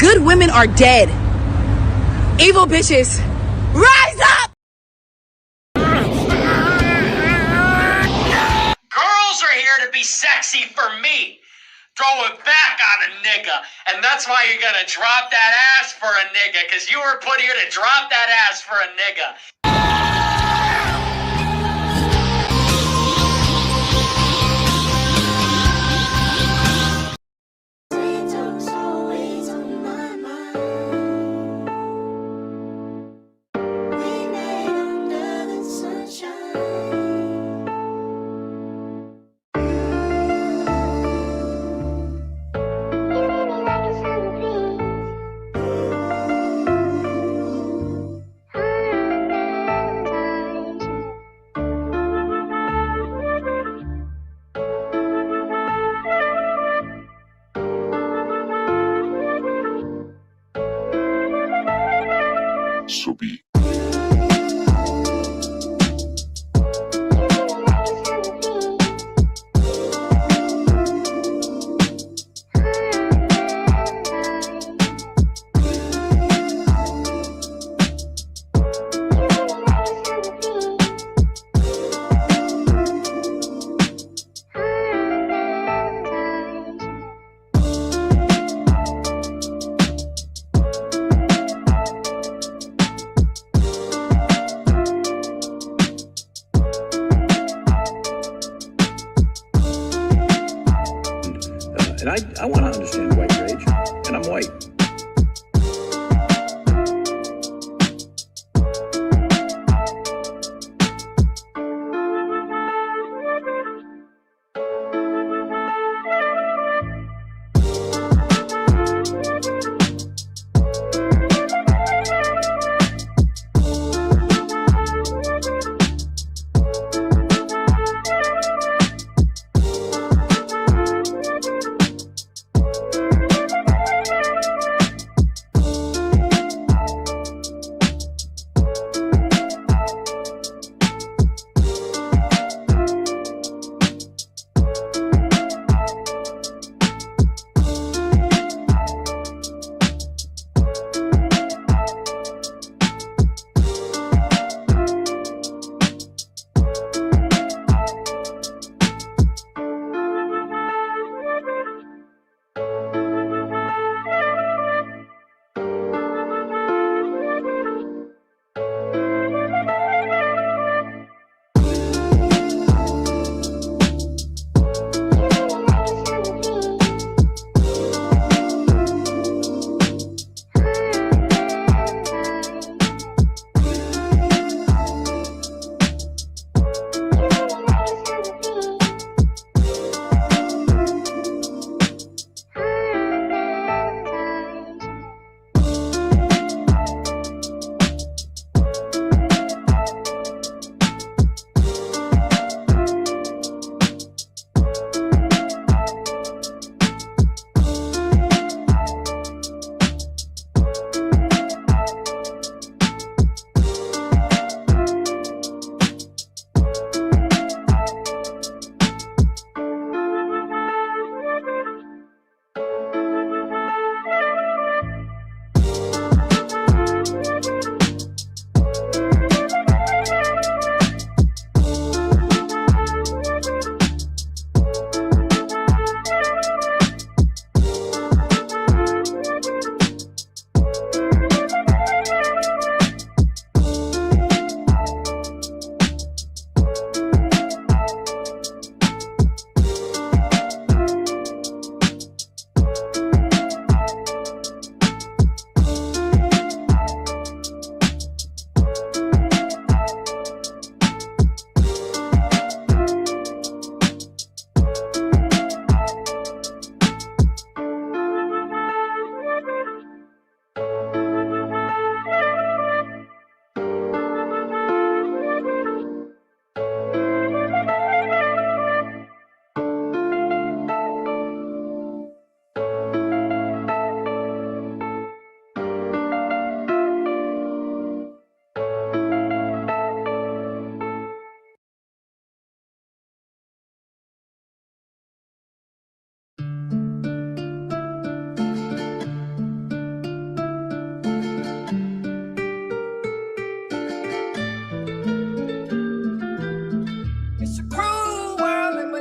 good women are dead. Evil bitches, rise up! Girls are here to be sexy for me. Throw it back on a nigga. And that's why you're gonna drop that ass for a nigga, because you were put here to drop that ass for a nigga. So be. And I want to understand white rage, and I'm white.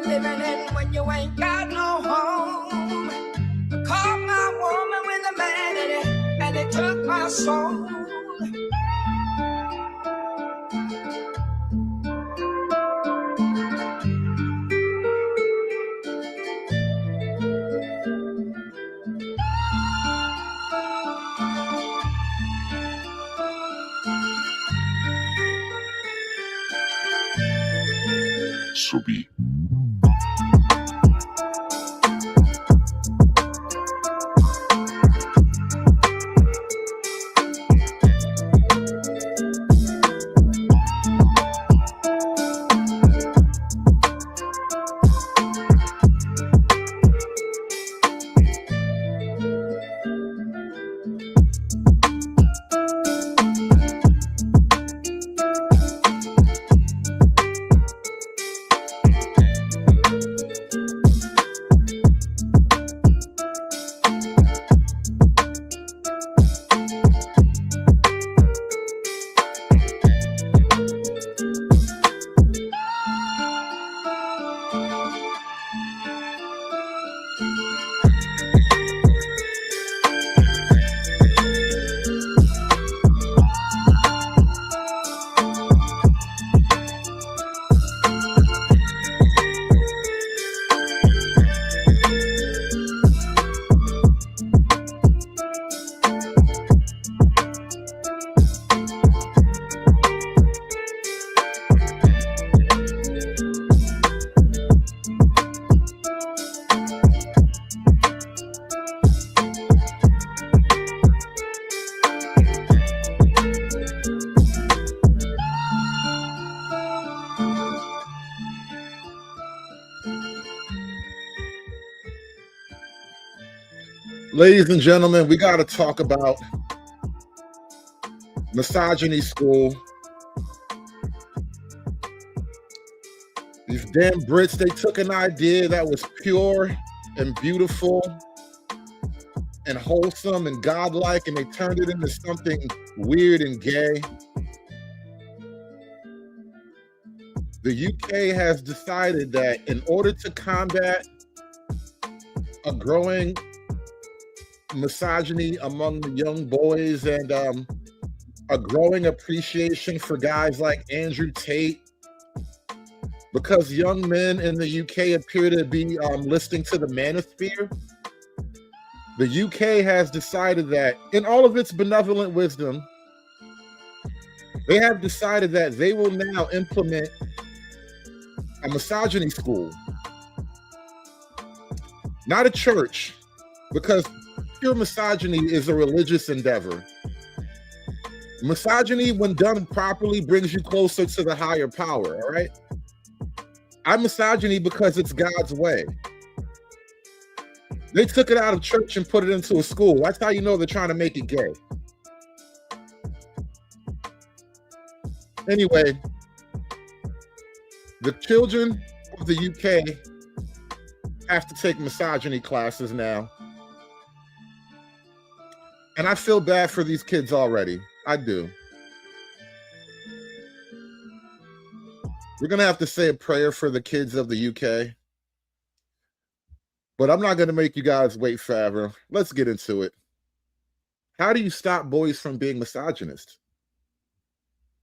living in when you ain't got no home. I caught my woman with a man and it took my soul. So be. Ladies and gentlemen, we got to talk about misogyny school. These damn Brits, they took an idea that was pure and beautiful and wholesome and godlike, and they turned it into something weird and gay. The UK has decided that in order to combat a growing misogyny among the young boys and a growing appreciation for guys like Andrew Tate, because young men in the UK appear to be listening to the manosphere, the UK has decided that, in all of its benevolent wisdom, they have decided that they will now implement a misogyny school. Not a church, because pure misogyny is a religious endeavor. Misogyny, when done properly, brings you closer to the higher power, all right? I'm misogyny because it's God's way. They took it out of church and put it into a school. That's how you know they're trying to make it gay. Anyway, the children of the UK have to take misogyny classes now. And I feel bad for these kids already. I do. We're going to have to say a prayer for the kids of the UK. But I'm not going to make you guys wait forever. Let's get into it. How do you stop boys from being misogynist?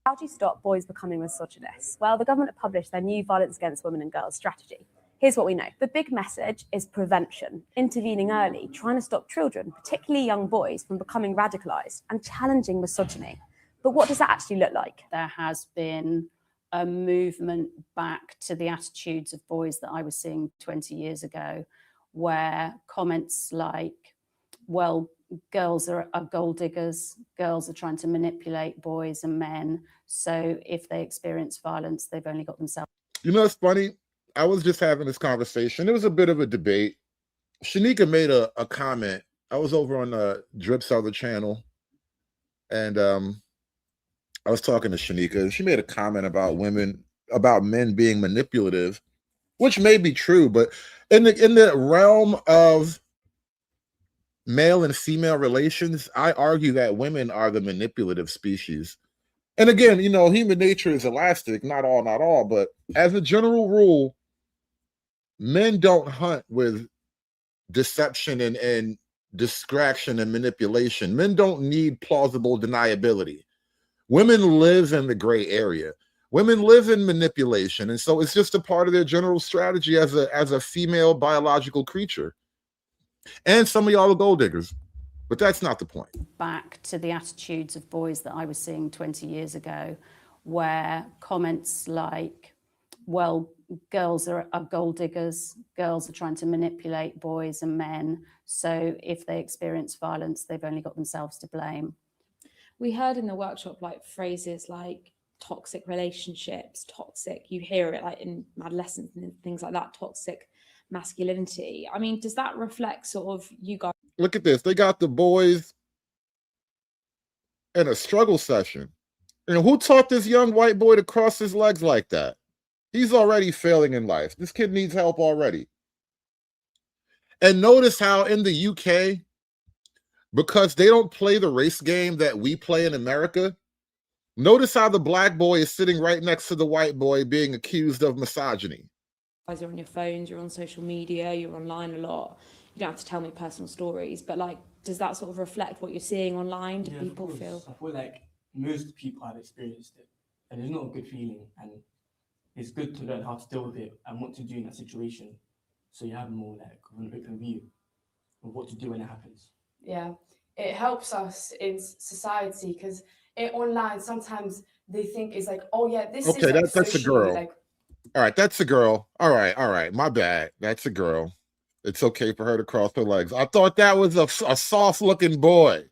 How do you stop boys becoming misogynists? Well, the government have published their new Violence Against Women and Girls strategy. Here's what we know. The big message is prevention, intervening early, trying to stop children, particularly young boys, from becoming radicalized and challenging misogyny. But what does that actually look like? There has been a movement back to the attitudes of boys that I was seeing 20 years ago, where comments like, well, girls are gold diggers, girls are trying to manipulate boys and men, so if they experience violence, they've only got themselves. You know, it's funny. I was just having this conversation. It was a bit of a debate. Shanika made a comment. I was over on the Drips Other channel, and I was talking to Shanika. She made a comment about men being manipulative, which may be true, but in the realm of male and female relations, I argue that women are the manipulative species. And again, you know, human nature is elastic, not all, but as a general rule, men don't hunt with deception and distraction and manipulation. Men don't need plausible deniability. Women live in the gray area. Women live in manipulation, and so it's just a part of their general strategy as a female biological creature. And some of y'all are gold diggers, but that's not the point. Back to the attitudes of boys that I was seeing 20 years ago, where comments like, well, girls are gold diggers, girls are trying to manipulate boys and men, so if they experience violence, they've only got themselves to blame. We heard in the workshop like phrases like toxic relationships, toxic, you hear it like in adolescence and things like that, toxic masculinity. I mean, does that reflect sort of you guys? Look at this. They got the boys in a struggle session. And who taught this young white boy to cross his legs like that? He's already failing in life. This kid needs help already. And notice how in the UK, because they don't play the race game that we play in America, notice how the black boy is sitting right next to the white boy being accused of misogyny. You guys are on your phones, you're on social media, you're online a lot. You don't have to tell me personal stories, but like, does that sort of reflect what you're seeing online? Do people feel? I feel like most people have experienced it, and it's not a good feeling, and it's good to learn how to deal with it and what to do in that situation, so you have more like an open view of what to do when it happens. Yeah, it helps us in society because online sometimes they think it's like, oh yeah, this okay, is like that's a girl. like, all right, that's a girl. All right, my bad. That's a girl. It's okay for her to cross her legs. I thought that was a soft-looking boy.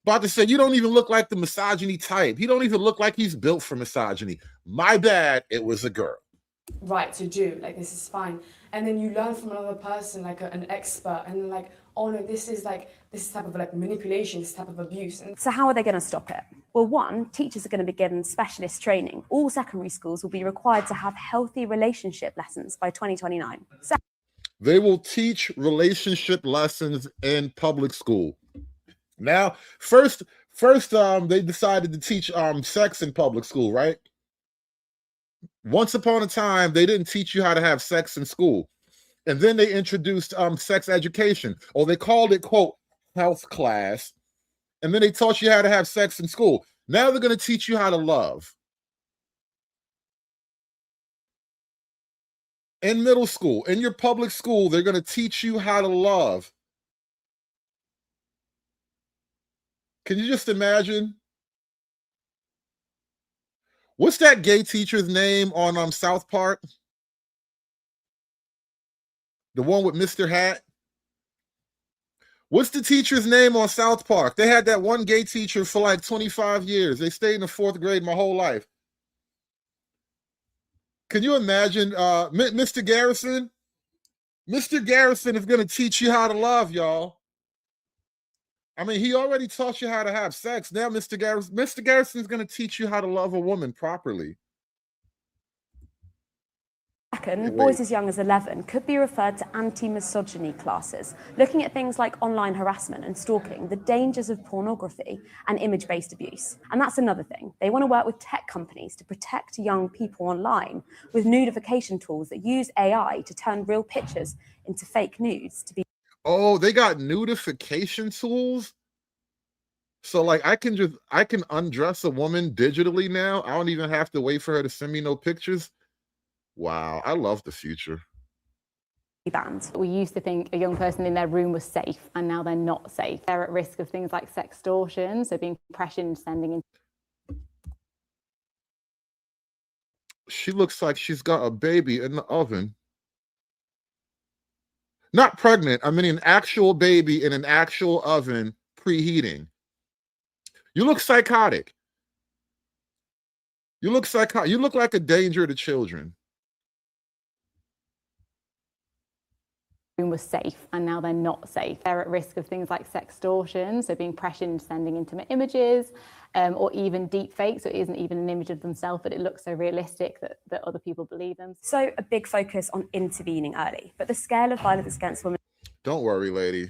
About to say, you don't even look like the misogyny type. He don't even look like he's built for misogyny. My bad, it was a girl. right to do, like this is fine. And then you learn from another person, like an expert, and like, oh no, this is type of like manipulation, this type of abuse. And So how are they going to stop it? Well, one, teachers are going to be given specialist training. All secondary schools will be required to have healthy relationship lessons by 2029. They will teach relationship lessons in public school. Now, first, they decided to teach sex in public school, right? Once upon a time, they didn't teach you how to have sex in school. And then they introduced sex education, or they called it, quote, health class. And then they taught you how to have sex in school. Now they're going to teach you how to love. In middle school, in your public school, they're going to teach you how to love. Can you just imagine? What's that gay teacher's name on South Park? The one with Mr. Hat? What's the teacher's name on South Park? They had that one gay teacher for like 25 years. They stayed in the 4th grade my whole life. Can you imagine Mr. Garrison? Mr. Garrison is going to teach you how to love, y'all. I mean, he already taught you how to have sex. Now Mr. Garrison is going to teach you how to love a woman properly. Second, boys as young as 11 could be referred to anti-misogyny classes, looking at things like online harassment and stalking, the dangers of pornography and image-based abuse. And that's another thing. They want to work with tech companies to protect young people online with nudification tools that use AI to turn real pictures into fake nudes to be. Oh, they got nudification tools? So like I can undress a woman digitally now. I don't even have to wait for her to send me no pictures. Wow, I love the future. Banned. We used to think a young person in their room was safe, and now they're not safe. They're at risk of things like sextortion, so being pressured, sending in. She looks like she's got a baby in the oven. Not pregnant, I mean an actual baby in an actual oven preheating. You look psychotic. You look psychotic. You look like a danger to children. Was safe, and now they're not safe. They're at risk of things like sextortion, so being pressured into sending intimate images, or even deep fakes, so it isn't even an image of themselves, but it looks so realistic that other people believe them. So a big focus on intervening early, but the scale of violence against women. Don't worry, lady.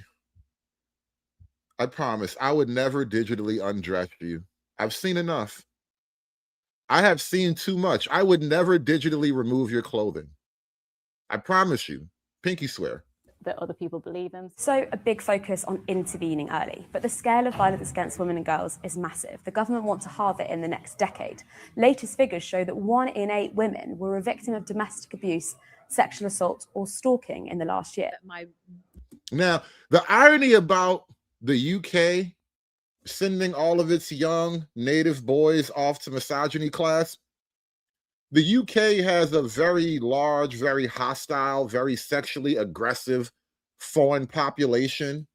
I promise I would never digitally undress you. I've seen enough. I have seen too much. I would never digitally remove your clothing. I promise you. Pinky swear. That other people believe them. So a big focus on intervening early, but the scale of violence against women and girls is massive. The government wants to halve it in the next decade. Latest figures show that 1 in 8 women were a victim of domestic abuse, sexual assault, or stalking in the last year. Now, the irony about the UK sending all of its young native boys off to misogyny class, the UK has a very large, very hostile, very sexually aggressive foreign population.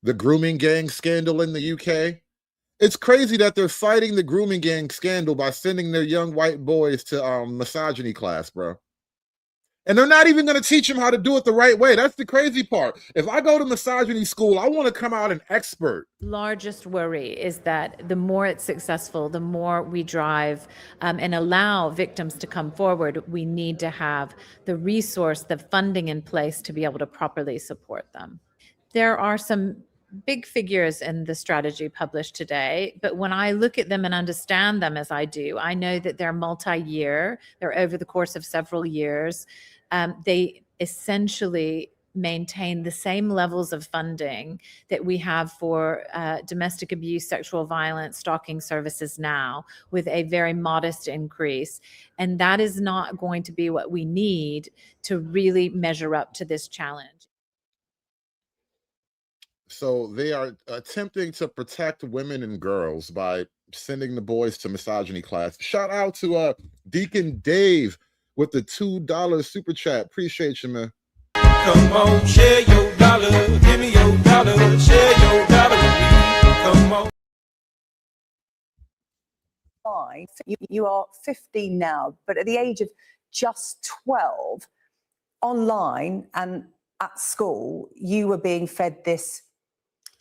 The grooming gang scandal in the UK. It's crazy that they're fighting the grooming gang scandal by sending their young white boys to misogyny class, bro. And they're not even going to teach them how to do it the right way. That's the crazy part. If I go to misogyny school, I want to come out an expert. Largest worry is that the more it's successful, the more we drive and allow victims to come forward, we need to have the resource, the funding in place to be able to properly support them. There are some big figures in the strategy published today, but when I look at them and understand them as I do, I know that they're multi-year, they're over the course of several years. They essentially maintain the same levels of funding that we have for domestic abuse, sexual violence, stalking services now, with a very modest increase. And that is not going to be what we need to really measure up to this challenge. So they are attempting to protect women and girls by sending the boys to misogyny class. Shout out to Deacon Dave with the $2 super chat. Appreciate you, man. Come on, share your dollar. Give me your dollar. Share your dollar with me. Come on. You are 15 now, but at the age of just 12, online and at school, you were being fed this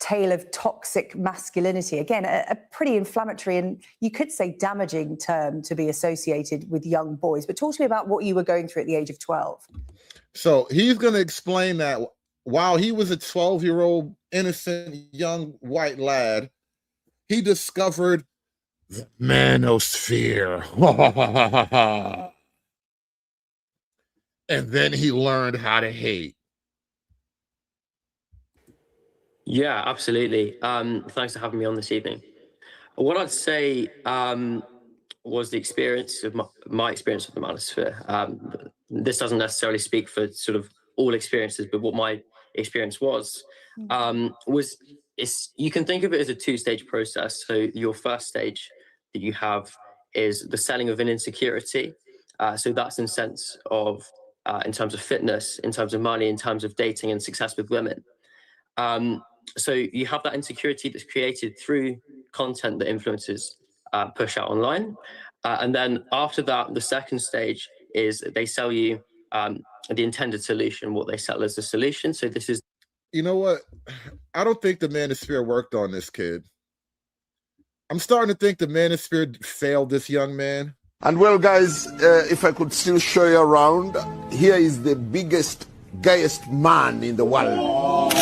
tale of toxic masculinity. Again, a pretty inflammatory and you could say damaging term to be associated with young boys. But talk to me about what you were going through at the age of 12. So he's going to explain that while he was a 12-year-old innocent young white lad, he discovered the manosphere. And then he learned how to hate. Yeah, absolutely. Thanks for having me on this evening. What I'd say was the experience of my experience of the manosphere. This doesn't necessarily speak for sort of all experiences, but what my experience was you can think of it as a two-stage process. So your first stage that you have is the selling of an insecurity. So that's in sense of in terms of fitness, in terms of money, in terms of dating and success with women. So you have that insecurity that's created through content that influencers push out online. And then after that, the second stage is they sell you the intended solution, what they sell as a solution. So this is... You know what? I don't think the manosphere worked on this kid. I'm starting to think the manosphere failed this young man. And well, guys, if I could still show you around, here is the biggest, gayest man in the world.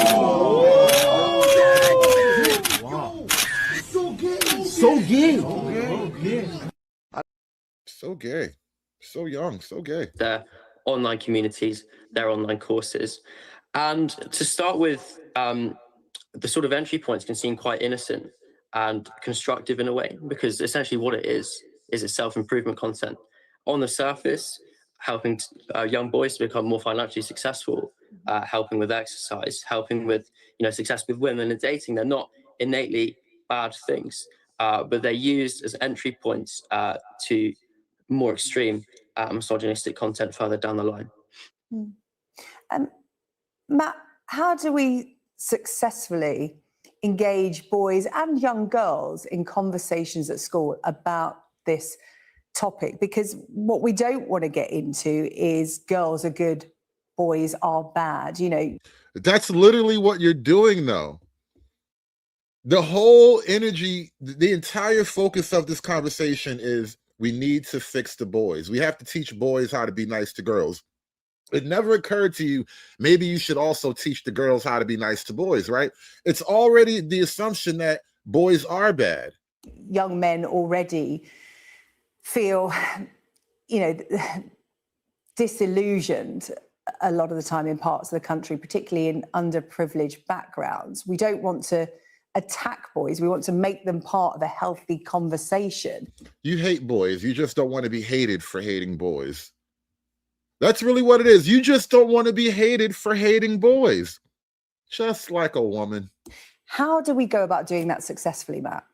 So gay. So gay. So young. So gay. Their online communities, their online courses. And to start with, the sort of entry points can seem quite innocent and constructive in a way, because essentially what it is it's self-improvement content. On the surface, helping young boys to become more financially successful, helping with exercise, helping with success with women and dating. They're not innately bad things, but they're used as entry points to more extreme misogynistic content further down the line. Matt, how do we successfully engage boys and young girls in conversations at school about this topic? Because what we don't want to get into is girls are good, boys are bad, That's literally what you're doing, though. The whole energy, the entire focus of this conversation is we need to fix the boys. We have to teach boys how to be nice to girls. It never occurred to you, maybe you should also teach the girls how to be nice to boys, right? It's already the assumption that boys are bad. Young men already feel, disillusioned a lot of the time in parts of the country, particularly in underprivileged backgrounds. We don't want to attack boys. We want to make them part of a healthy conversation. You hate boys. You just don't want to be hated for hating boys. That's really what it is. You just don't want to be hated for hating boys. Just like a woman. How do we go about doing that successfully, Matt?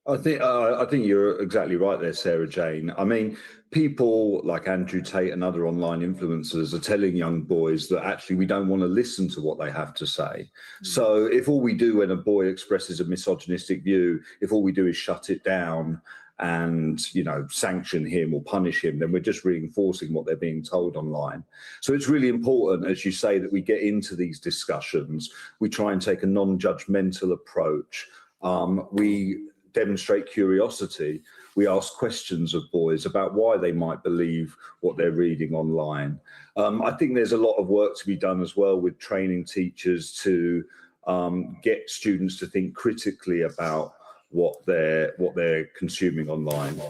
I think you're exactly right there, Sarah Jane. I mean, people like Andrew Tate and other online influencers are telling young boys that actually we don't want to listen to what they have to say. So if all we do when a boy expresses a misogynistic view, if all we do is shut it down and, you know, sanction him or punish him, then we're just reinforcing what they're being told online. So it's really important, as you say, that we get into these discussions. We try and take a non-judgmental approach. We demonstrate curiosity. We ask questions of boys about why they might believe what they're reading online. I think there's a lot of work to be done as well with training teachers to get students to think critically about what they're consuming online.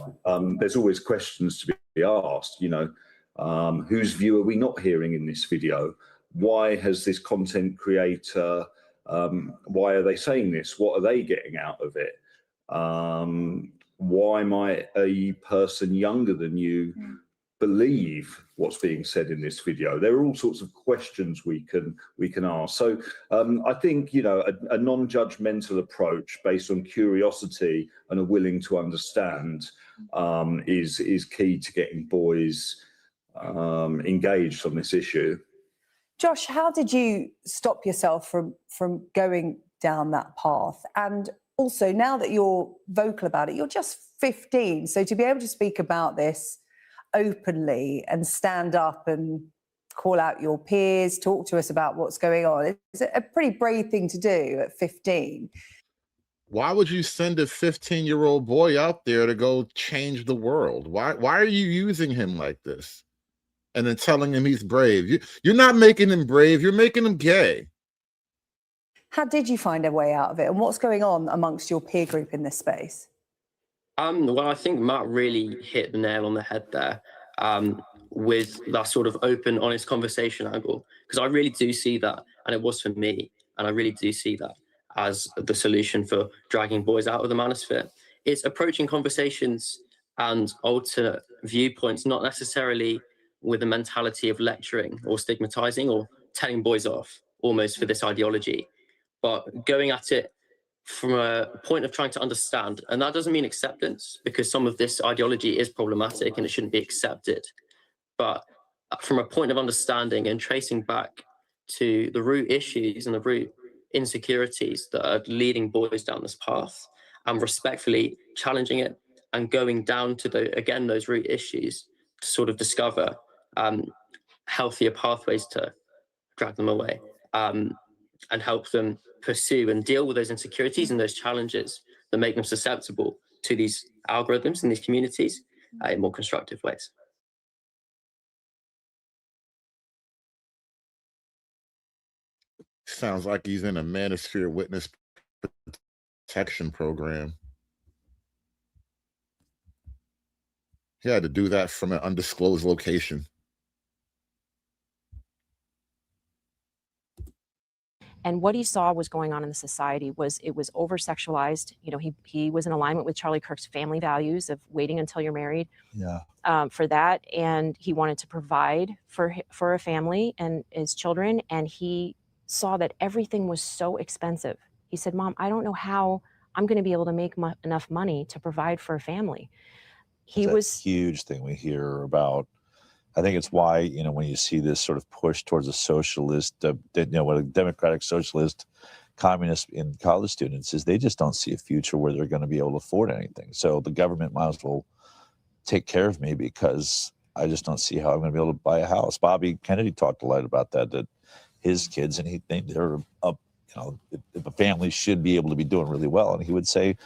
There's always questions to be asked, you know, whose view are we not hearing in this video? Why has this content creator, why are they saying this? What are they getting out of it? Why might a person younger than you believe what's being said in this video? There are all sorts of questions we can ask. So I think, you know, a non-judgmental approach based on curiosity and a willing to understand is key to getting boys engaged on this issue. Josh, how did you stop yourself from going down that path? And also, now that you're vocal about it, you're just 15. So to be able to speak about this openly and stand up and call out your peers, talk to us about what's going on, it's a pretty brave thing to do at 15. Why would you send a 15-year-old boy out there to go change the world? Why are you using him like this? And then telling him he's brave. You're not making him brave, you're making him gay. How did you find a way out of it? And what's going on amongst your peer group in this space? Well, I think Matt really hit the nail on the head there with that sort of open, honest conversation angle. Because I really do see that, and it was for me, and I really do see that as the solution for dragging boys out of the manosphere. It's approaching conversations and alternate viewpoints, not necessarily with a mentality of lecturing or stigmatizing or telling boys off almost for this ideology, but going at it from a point of trying to understand. And that doesn't mean acceptance, because some of this ideology is problematic and it shouldn't be accepted. But from a point of understanding and tracing back to the root issues and the root insecurities that are leading boys down this path, and respectfully challenging it and going down to those root issues to sort of discover healthier pathways to drag them away and help them pursue and deal with those insecurities and those challenges that make them susceptible to these algorithms and these communities in more constructive ways. Sounds like he's in a manosphere witness protection program. He had to do that from an undisclosed location. And what he saw was going on in the society was it was over sexualized. You know, he was in alignment with Charlie Kirk's family values of waiting until you're married. Yeah. For that, and he wanted to provide for a family and his children, and he saw that everything was so expensive. He said, "Mom, I don't know how I'm going to be able to make enough money to provide for a family." That's a huge thing we hear about. I think it's why, you know, when you see this sort of push towards a socialist, what a democratic socialist communist in college students is, they just don't see a future where they're going to be able to afford anything. So the government might as well take care of me, because I just don't see how I'm going to be able to buy a house. Bobby Kennedy talked a lot about that his kids, and he think they're up, you know, if a family should be able to be doing really well. And he would say,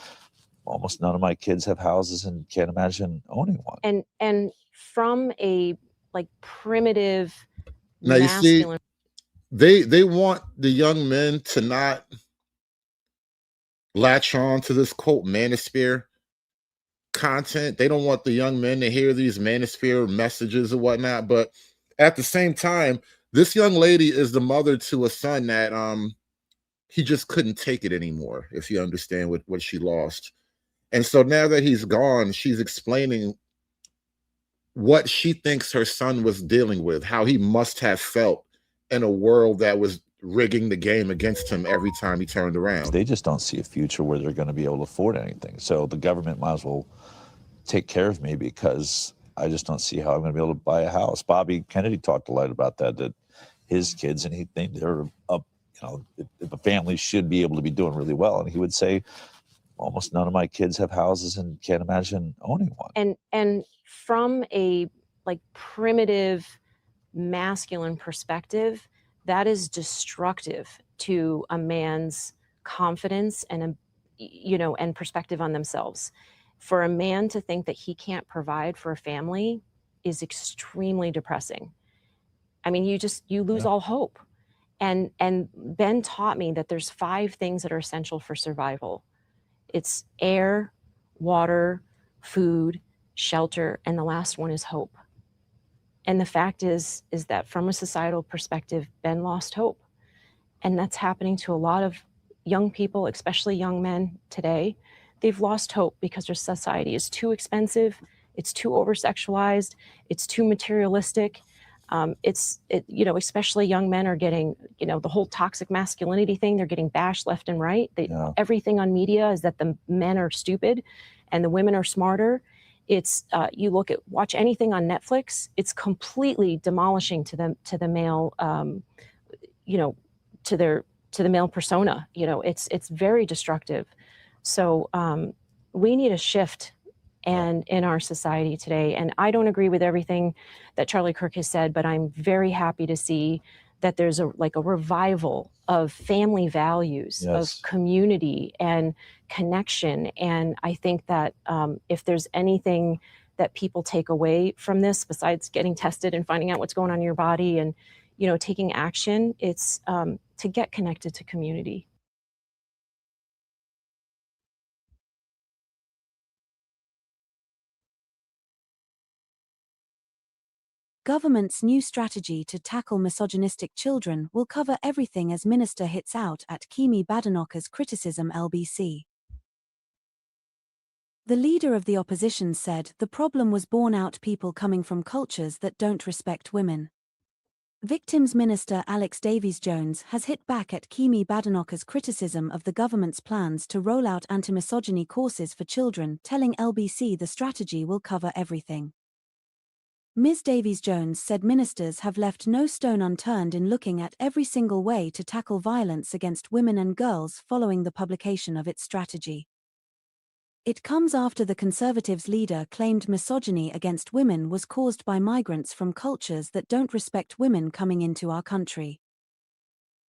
almost none of my kids have houses and can't imagine owning one. And from a like primitive now masculine, you see, they want the young men to not latch on to this quote manosphere content. They don't want the young men to hear these manosphere messages or whatnot, but at the same time, this young lady is the mother to a son that he just couldn't take it anymore, if you understand what she lost. And so now that he's gone, she's explaining what she thinks her son was dealing with, how he must have felt in a world that was rigging the game against him every time he turned around. They just don't see a future where they're going to be able to afford anything. So the government might as well take care of me because I just don't see how I'm going to be able to buy a house. Bobby Kennedy talked a lot about that his kids, and he think they're up, if a family should be able to be doing really well. And he would say, almost none of my kids have houses and can't imagine owning one. And from a like primitive masculine perspective, that is destructive to a man's confidence and and perspective on themselves. For a man to think that he can't provide for a family is extremely depressing. I mean, you lose all hope. And Ben taught me that there's 5 things that are essential for survival. It's air, water, food, shelter, and the last one is hope. And the fact is that from a societal perspective, Ben lost hope. And that's happening to a lot of young people, especially young men today. They've lost hope because their society is too expensive, it's too over-sexualized, it's too materialistic. Especially young men are getting, the whole toxic masculinity thing, they're getting bashed left and right. Everything on media is that the men are stupid and the women are smarter. It's watch anything on Netflix, it's completely demolishing to the male, to the male persona. It's very destructive. So we need a shift in our society today. And I don't agree with everything that Charlie Kirk has said, but I'm very happy to see that there's a revival of family values, of community and connection. And I think that if there's anything that people take away from this, besides getting tested and finding out what's going on in your body and, taking action, it's to get connected to community. Government's new strategy to tackle misogynistic children will cover everything as Minister hits out at Kemi Badenoch's criticism LBC. The leader of the opposition said the problem was born out people coming from cultures that don't respect women. Victims Minister Alex Davies-Jones has hit back at Kemi Badenoch's criticism of the government's plans to roll out anti-misogyny courses for children, telling LBC the strategy will cover everything. Ms. Davies-Jones said ministers have left no stone unturned in looking at every single way to tackle violence against women and girls following the publication of its strategy. It comes after the Conservatives' leader claimed misogyny against women was caused by migrants from cultures that don't respect women coming into our country.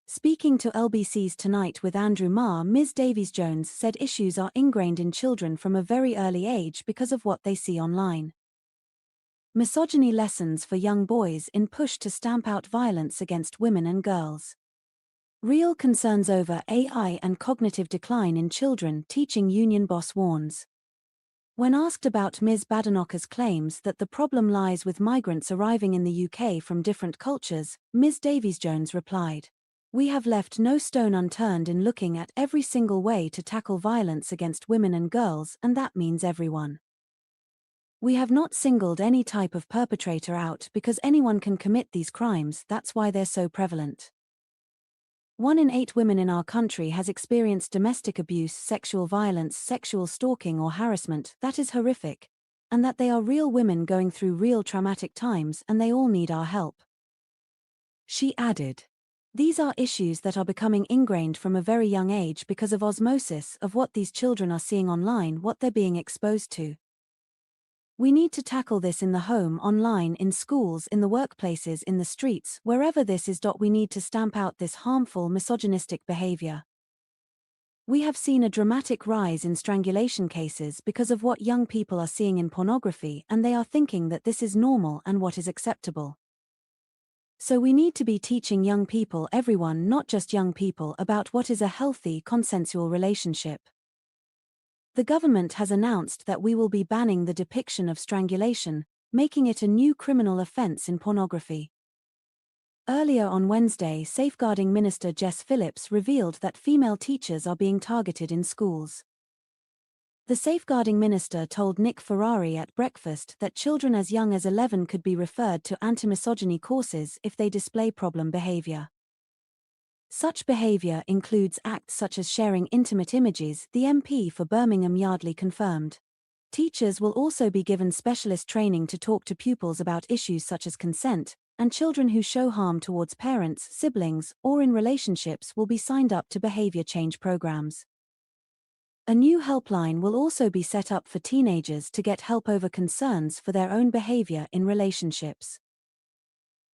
Speaking to LBC's Tonight with Andrew Marr, Ms. Davies-Jones said issues are ingrained in children from a very early age because of what they see online. Misogyny lessons for young boys in push to stamp out violence against women and girls. Real concerns over AI and cognitive decline in children, teaching union boss warns. When asked about Ms. Badenoch's claims that the problem lies with migrants arriving in the UK from different cultures, Ms. Davies-Jones replied, "We have left no stone unturned in looking at every single way to tackle violence against women and girls, and that means everyone. We have not singled any type of perpetrator out because anyone can commit these crimes, that's why they're so prevalent. 1 in 8 women in our country has experienced domestic abuse, sexual violence, sexual stalking or harassment. That is horrific. And that they are real women going through real traumatic times and they all need our help." She added, "These are issues that are becoming ingrained from a very young age because of osmosis of what these children are seeing online, what they're being exposed to. We need to tackle this in the home, online, in schools, in the workplaces, in the streets, wherever this is. We need to stamp out this harmful, misogynistic behavior. We have seen a dramatic rise in strangulation cases because of what young people are seeing in pornography, and they are thinking that this is normal and what is acceptable. So we need to be teaching young people, everyone, not just young people, about what is a healthy, consensual relationship. The government has announced that we will be banning the depiction of strangulation, making it a new criminal offense in pornography. Earlier on Wednesday, Safeguarding Minister Jess Phillips revealed that female teachers are being targeted in schools. The Safeguarding Minister told Nick Ferrari at breakfast that children as young as 11 could be referred to anti-misogyny courses if they display problem behavior. Such behavior includes acts such as sharing intimate images, the MP for Birmingham Yardley confirmed. Teachers will also be given specialist training to talk to pupils about issues such as consent, and children who show harm towards parents, siblings, or in relationships will be signed up to behavior change programs. A new helpline will also be set up for teenagers to get help over concerns for their own behavior in relationships.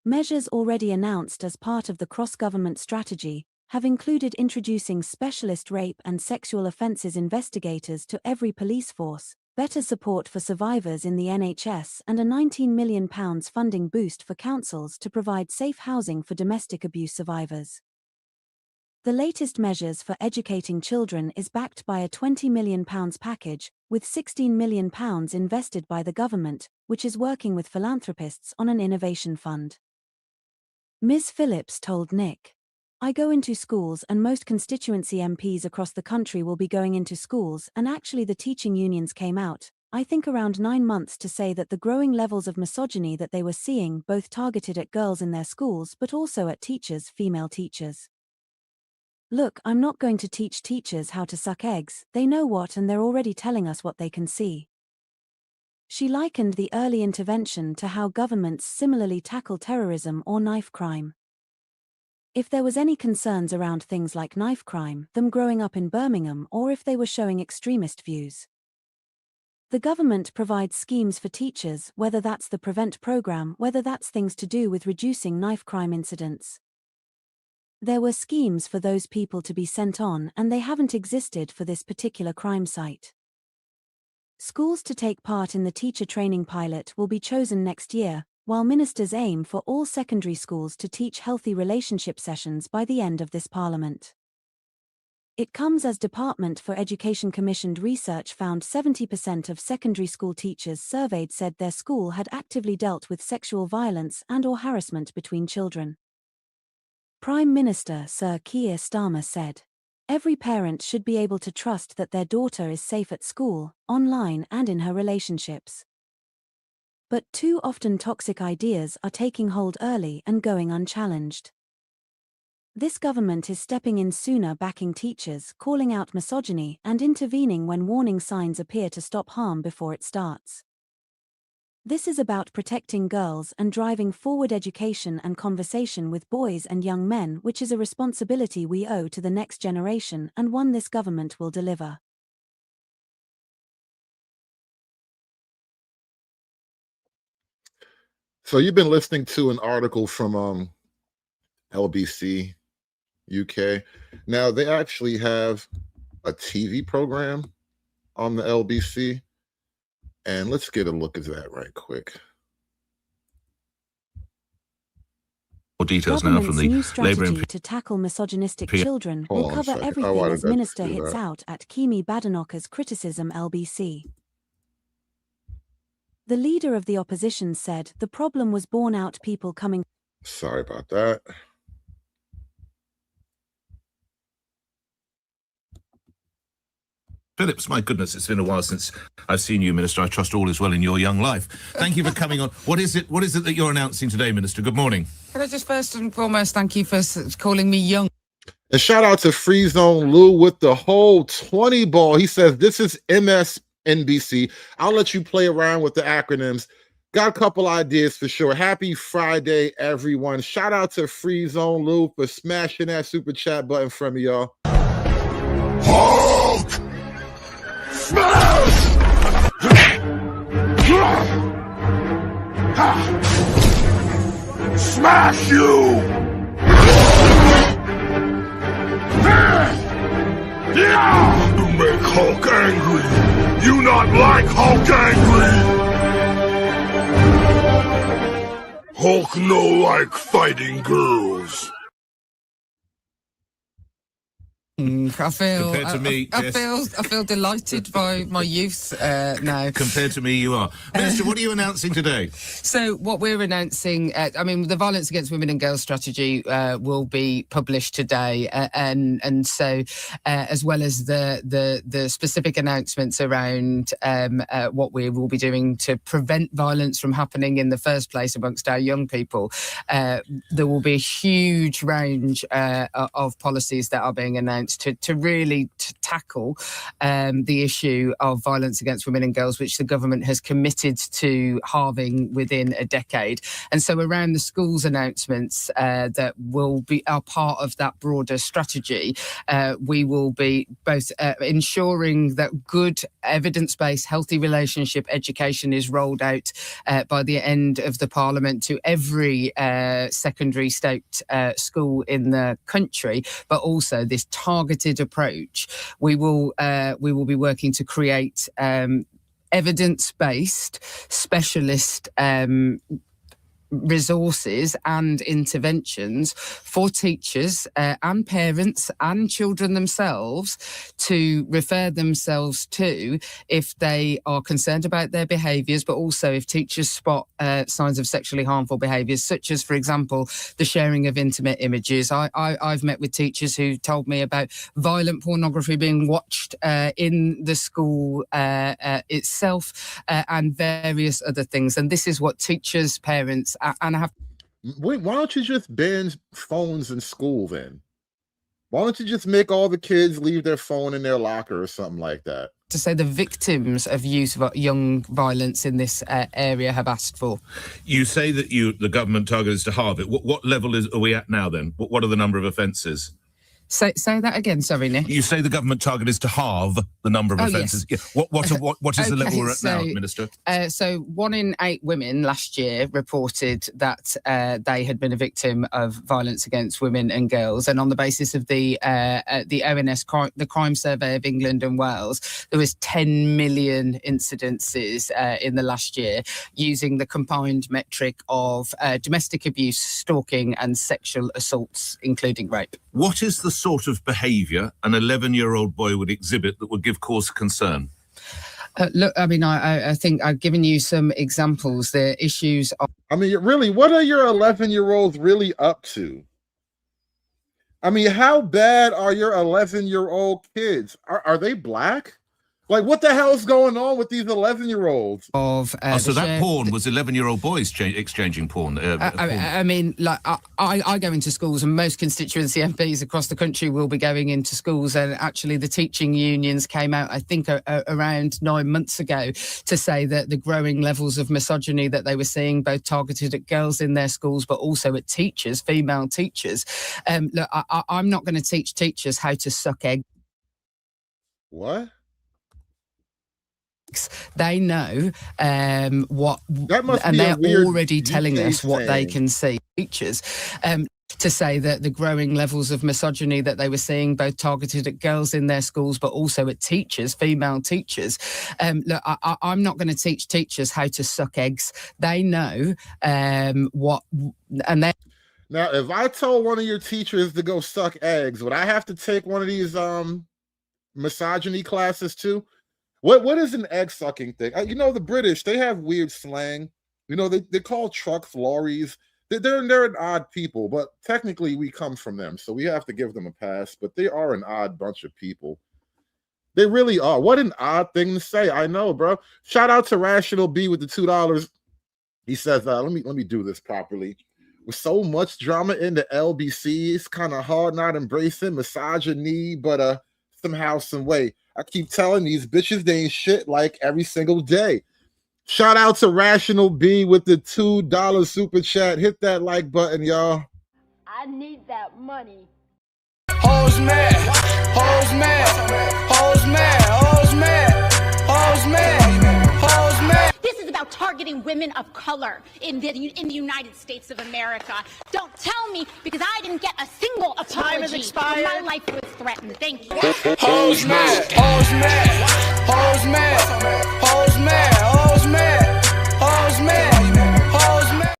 Measures already announced as part of the cross-government strategy have included introducing specialist rape and sexual offences investigators to every police force, better support for survivors in the NHS, and a £19 million funding boost for councils to provide safe housing for domestic abuse survivors. The latest measures for educating children is backed by a £20 million package, with £16 million invested by the government, which is working with philanthropists on an innovation fund. Ms. Phillips told Nick, "I go into schools and most constituency MPs across the country will be going into schools, and actually the teaching unions came out, I think around 9 months, to say that the growing levels of misogyny that they were seeing both targeted at girls in their schools but also at teachers, female teachers. Look, I'm not going to teach teachers how to suck eggs, they know what, and they're already telling us what they can see." She likened the early intervention to how governments similarly tackle terrorism or knife crime. If there was any concerns around things like knife crime, them growing up in Birmingham, or if they were showing extremist views. The government provides schemes for teachers, whether that's the Prevent program, whether that's things to do with reducing knife crime incidents. There were schemes for those people to be sent on, and they haven't existed for this particular crime site. Schools to take part in the teacher training pilot will be chosen next year, while ministers aim for all secondary schools to teach healthy relationship sessions by the end of this parliament. It comes as Department for Education commissioned research found 70% of secondary school teachers surveyed said their school had actively dealt with sexual violence and/or harassment between children. Prime Minister Sir Keir Starmer said, "Every parent should be able to trust that their daughter is safe at school, online, and in her relationships." But too often toxic ideas are taking hold early and going unchallenged. This government is stepping in sooner, backing teachers, calling out misogyny, and intervening when warning signs appear to stop harm before it starts. This is about protecting girls and driving forward education and conversation with boys and young men, which is a responsibility we owe to the next generation and one this government will deliver. So you've been listening to an article from LBC UK. Now they actually have a TV program on the LBC, and let's get a look at that right quick. More details now from the New Labour strategy MP. to tackle misogynistic children Hold will on a cover second. Oh, everything why as did I Minister do hits that? out at Kemi Badenoch's criticism LBC. The leader of the opposition said the problem was borne out people coming. Sorry about that. Phillips, my goodness, it's been a while since I've seen you, Minister. I trust all is well in your young life. Thank you for coming on. What is it that you're announcing today, Minister? Good morning. Can I just first and foremost thank you for calling me young? And shout out to Free Zone Lou with the whole 20 ball. He says, this is MSNBC. I'll let you play around with the acronyms. Got a couple ideas for sure. Happy Friday, everyone. Shout out to Free Zone Lou for smashing that super chat button from me, y'all. Hulk! Smash! Smash you! You make Hulk angry. You not like Hulk angry. Hulk no like fighting girls. I feel Compared to me, I yes. feel delighted by my youth now. Compared to me, you are. Minister, what are you announcing today? So what we're announcing, the Violence Against Women and Girls strategy will be published today, and so as well as the specific announcements around what we will be doing to prevent violence from happening in the first place amongst our young people, there will be a huge range of policies that are being announced to really tackle the issue of violence against women and girls, which the government has committed to halving within a decade. And so around the schools announcements that are part of that broader strategy, we will be both ensuring that good evidence-based healthy relationship education is rolled out by the end of the Parliament to every secondary state school in the country, but also this targeted approach. We will be working to create evidence-based specialist resources and interventions for teachers and parents and children themselves to refer themselves to if they are concerned about their behaviours, but also if teachers spot signs of sexually harmful behaviours, such as, for example, the sharing of intimate images. I've met with teachers who told me about violent pornography being watched in the school itself and various other things. And this is what teachers, parents, and I have. Wait, why don't you just ban phones in school then? Why don't you just make all the kids leave their phone in their locker or something like that? To say the victims of young violence in this area have asked for. You say that the government target is to halve it. What level are we at now then? What are the number of offences? Say that again, sorry, Nick. You say the government target is to halve the number of offences. Yes. Yeah. What is the level we're at now, Minister? So 1 in 8 women last year reported that they had been a victim of violence against women and girls. And on the basis of the ONS, the Crime Survey of England and Wales, there was 10 million incidences in the last year using the combined metric of domestic abuse, stalking and sexual assaults, including rape. What is the sort of behaviour an 11-year-old boy would exhibit that would give cause for concern? Look, I mean, I think I've given you some examples. The issues of... I mean, really, what are your 11-year-olds really up to? I mean, how bad are your 11-year-old kids? Are they black? Like, what the hell is going on with these 11-year-olds? So that porn was 11-year-old boys exchanging porn. Porn. I mean, like, I go into schools, and most constituency MPs across the country will be going into schools. And actually, the teaching unions came out, I think, around 9 months ago to say that the growing levels of misogyny that they were seeing, both targeted at girls in their schools, but also at teachers, female teachers. Look, I'm not going to teach teachers how to suck eggs. What? They know what, and they're already telling us what they can see. Teachers to say that the growing levels of misogyny that they were seeing, both targeted at girls in their schools, but also at teachers, female teachers. Look, I'm not going to teach teachers how to suck eggs. They know what, and they. Now, if I told one of your teachers to go suck eggs, would I have to take one of these misogyny classes too? What is an egg sucking thing? You know, the British, they have weird slang. You know, they call trucks lorries. They're an odd people, but technically we come from them, so we have to give them a pass. But they are an odd bunch of people. They really are. What an odd thing to say. I know, bro. Shout out to Rational B with the $2. He says, let me do this properly. With so much drama in the LBC, it's kind of hard not embracing misogyny, but somehow, some way. I keep telling these bitches they ain't shit like every single day. Shout out to Rational B with the $2 super chat. Hit that like button, y'all. I need that money. Hoes mad, hoes mad, hoes mad, hoes mad, hoes mad, hoes mad. This is about targeting women of color in the United States of America. Don't tell me, because I didn't get a single apology. Time has expired. My life was threatened. Thank you. Hoes mad, hoes mad, hoes mad, hoes mad, hoes mad, hoes mad, hoes mad.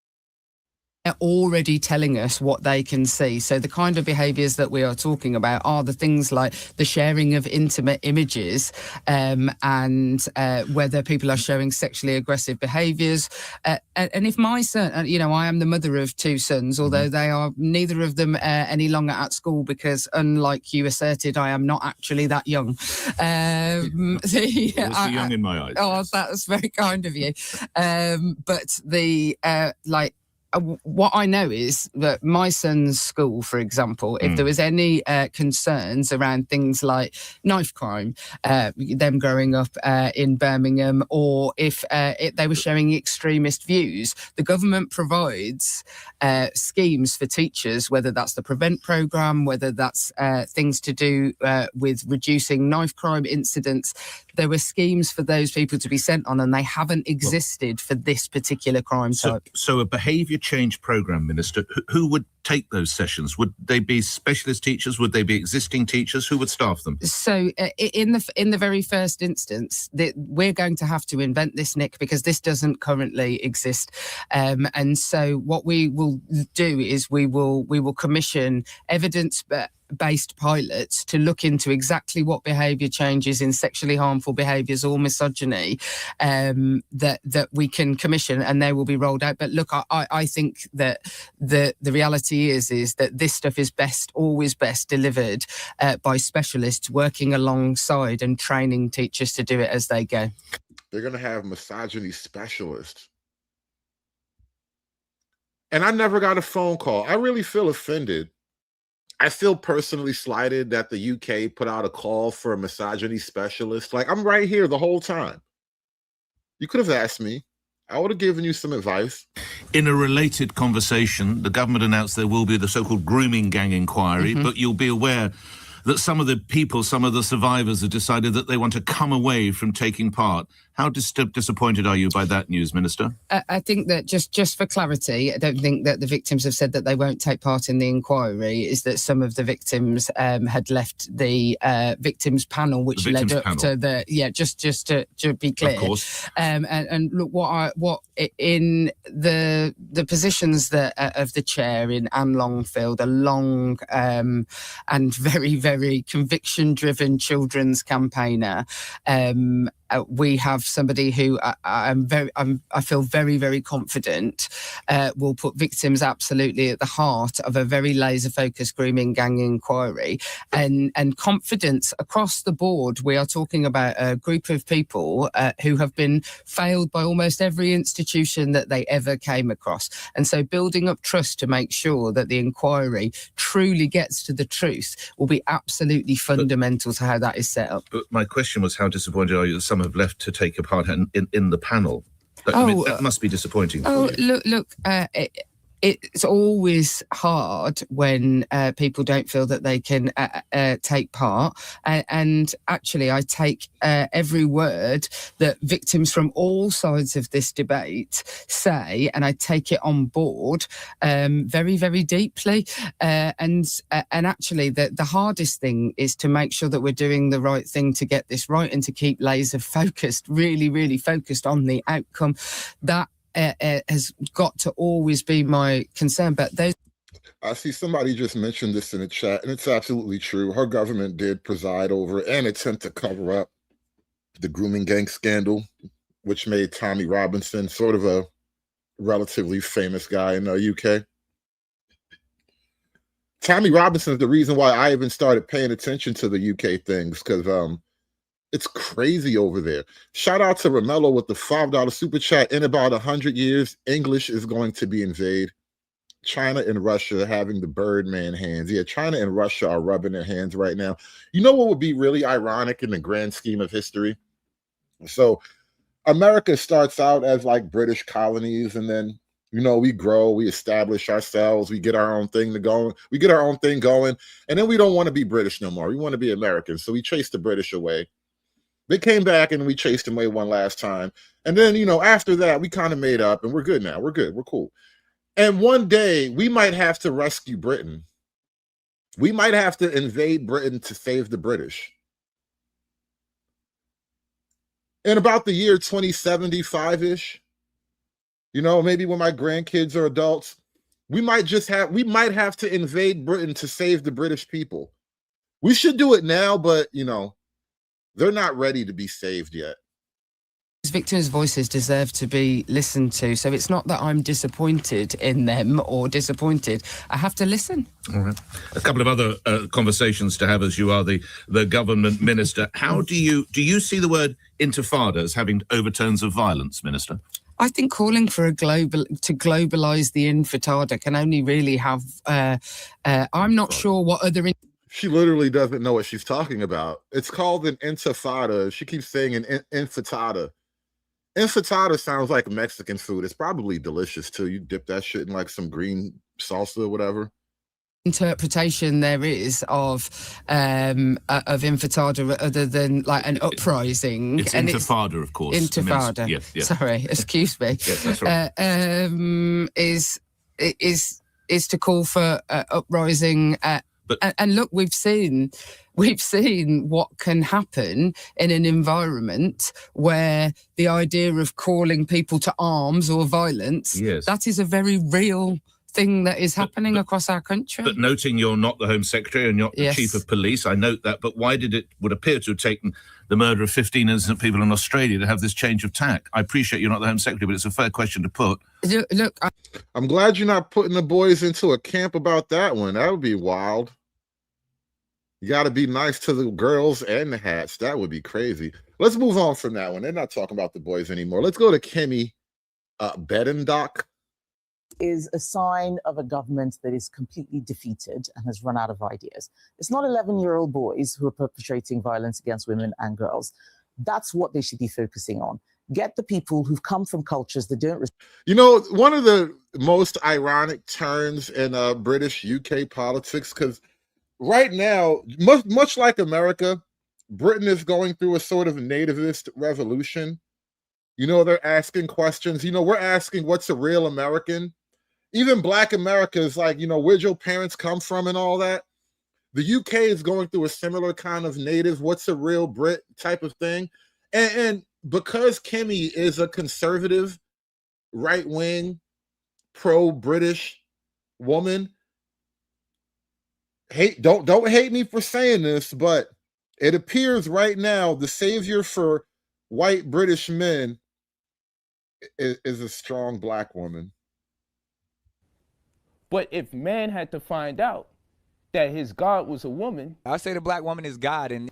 already telling us what they can see. So the kind of behaviours that we are talking about are the things like the sharing of intimate images, and whether people are showing sexually aggressive behaviours. And if my son, you know, I am the mother of two sons, although they are neither of them any longer at school, because unlike you asserted, I am not actually that young. Always young in my eyes. Oh, that's very kind of you. But what I know is that my son's school, for example, if there was any concerns around things like knife crime, them growing up in Birmingham, or if they were showing extremist views, the government provides schemes for teachers, whether that's the Prevent programme, whether that's things to do with reducing knife crime incidents. There were schemes for those people to be sent on, and they haven't existed for this particular crime type. So a behaviour change programme, Minister, who would take those sessions? Would they be specialist teachers? Would they be existing teachers? Who would staff them? So in the very first instance, we're going to have to invent this, Nick, because this doesn't currently exist. And so what we will do is we will commission evidence-based pilots to look into exactly what behaviour changes in sexually harmful behaviours or misogyny that we can commission, and they will be rolled out. But look, I think that the reality is that this stuff is always best delivered by specialists working alongside and training teachers to do it as they go. They're going to have misogyny specialists. And I never got a phone call. I really feel offended. I feel personally slighted that the UK put out a call for a misogyny specialist. Like, I'm right here the whole time. You could have asked me. I would have given you some advice. In a related conversation, the government announced there will be the so-called grooming gang inquiry, but you'll be aware that some of the survivors have decided that they want to come away from taking part. How disappointed are you by that news, Minister? I think that just for clarity, I don't think that the victims have said that they won't take part in the inquiry. Is that some of the victims had left the victims panel, which led up to the just to be clear. Of course. And look, what in the positions that of the chair in Anne Longfield, a long and very, very conviction-driven children's campaigner. We have somebody who I feel very, very confident will put victims absolutely at the heart of a very laser-focused grooming gang inquiry, and confidence across the board. We are talking about a group of people who have been failed by almost every institution that they ever came across, and so building up trust to make sure that the inquiry truly gets to the truth will be absolutely fundamental to how that is set up. But my question was, how disappointed are you that some have left to take a part in the panel? I mean, that must be disappointing. Oh, look. It's always hard when people don't feel that they can take part. And actually, I take every word that victims from all sides of this debate say, and I take it on board very, very deeply. And actually, the hardest thing is to make sure that we're doing the right thing to get this right, and to keep laser focused, really, really focused on the outcome. That has got to always be my concern. But those... I see somebody just mentioned this in the chat, and it's absolutely true. Her government did preside over and attempt to cover up the grooming gang scandal, which made Tommy Robinson sort of a relatively famous guy in the UK. Tommy Robinson is the reason why I even started paying attention to the UK things, because it's crazy over there. Shout out to Romello with the $5 super chat. In about 100 years, English is going to be invaded. China and Russia having the Birdman hands. Yeah, China and Russia are rubbing their hands right now. You know what would be really ironic in the grand scheme of history? So America starts out as like British colonies, and then, you know, we grow, we establish ourselves, we get our own thing going, and then we don't want to be British no more. We want to be Americans. So we chase the British away. They came back and we chased them away one last time. And then, you know, after that, we kind of made up and we're good now. We're good. We're cool. And one day we might have to rescue Britain. We might have to invade Britain to save the British. In about the year 2075-ish, you know, maybe when my grandkids are adults, We might have to invade Britain to save the British people. We should do it now, but you know, they're not ready to be saved yet. Victims' voices deserve to be listened to, so it's not that I'm disappointed in them or disappointed. I have to listen. All right. A couple of other conversations to have, as you are the government minister. How do you see the word intifada as having overtones of violence, Minister? I think calling for to globalise the intifada can only really have. I'm not sure what other. She literally doesn't know what she's talking about. It's called an intifada. She keeps saying an intifada. Intifada sounds like Mexican food. It's probably delicious too. You dip that shit in like some green salsa or whatever. Interpretation there is of intifada other than like an uprising. It's intifada, of course. Intifada. Yes. Sorry, excuse me. Yes, that's right. Is to call for uprising. And look, we've seen what can happen in an environment where the idea of calling people to arms or violence, that is a very real thing that is happening across our country. But noting you're not the Home Secretary and you're not the Chief of Police, I note that, but why did it would appear to have taken the murder of 15 innocent people in Australia to have this change of tack? I appreciate you're not the Home Secretary, but it's a fair question to put. Look, I'm glad you're not putting the boys into a camp about that one. That would be wild. You got to be nice to the girls and the hats. That would be crazy. Let's move on from that one. They're not talking about the boys anymore. Let's go to Kemi Badenoch. Is a sign of a government that is completely defeated and has run out of ideas. It's not 11-year-old boys who are perpetrating violence against women and girls. That's what they should be focusing on. Get the people who've come from cultures that don't... You know, one of the most ironic turns in British UK politics, because right now, much like America, Britain is going through a sort of nativist revolution. You know, they're asking questions. You know, we're asking what's a real American. Even Black America is like, you know, where'd your parents come from and all that. The UK is going through a similar kind of native, what's a real Brit type of thing. And because Kemi is a conservative, right-wing, pro-British woman, don't hate me for saying this, but it appears right now the savior for white British men is a strong Black woman. But if man had to find out that his God was a woman, I say the Black woman is God, and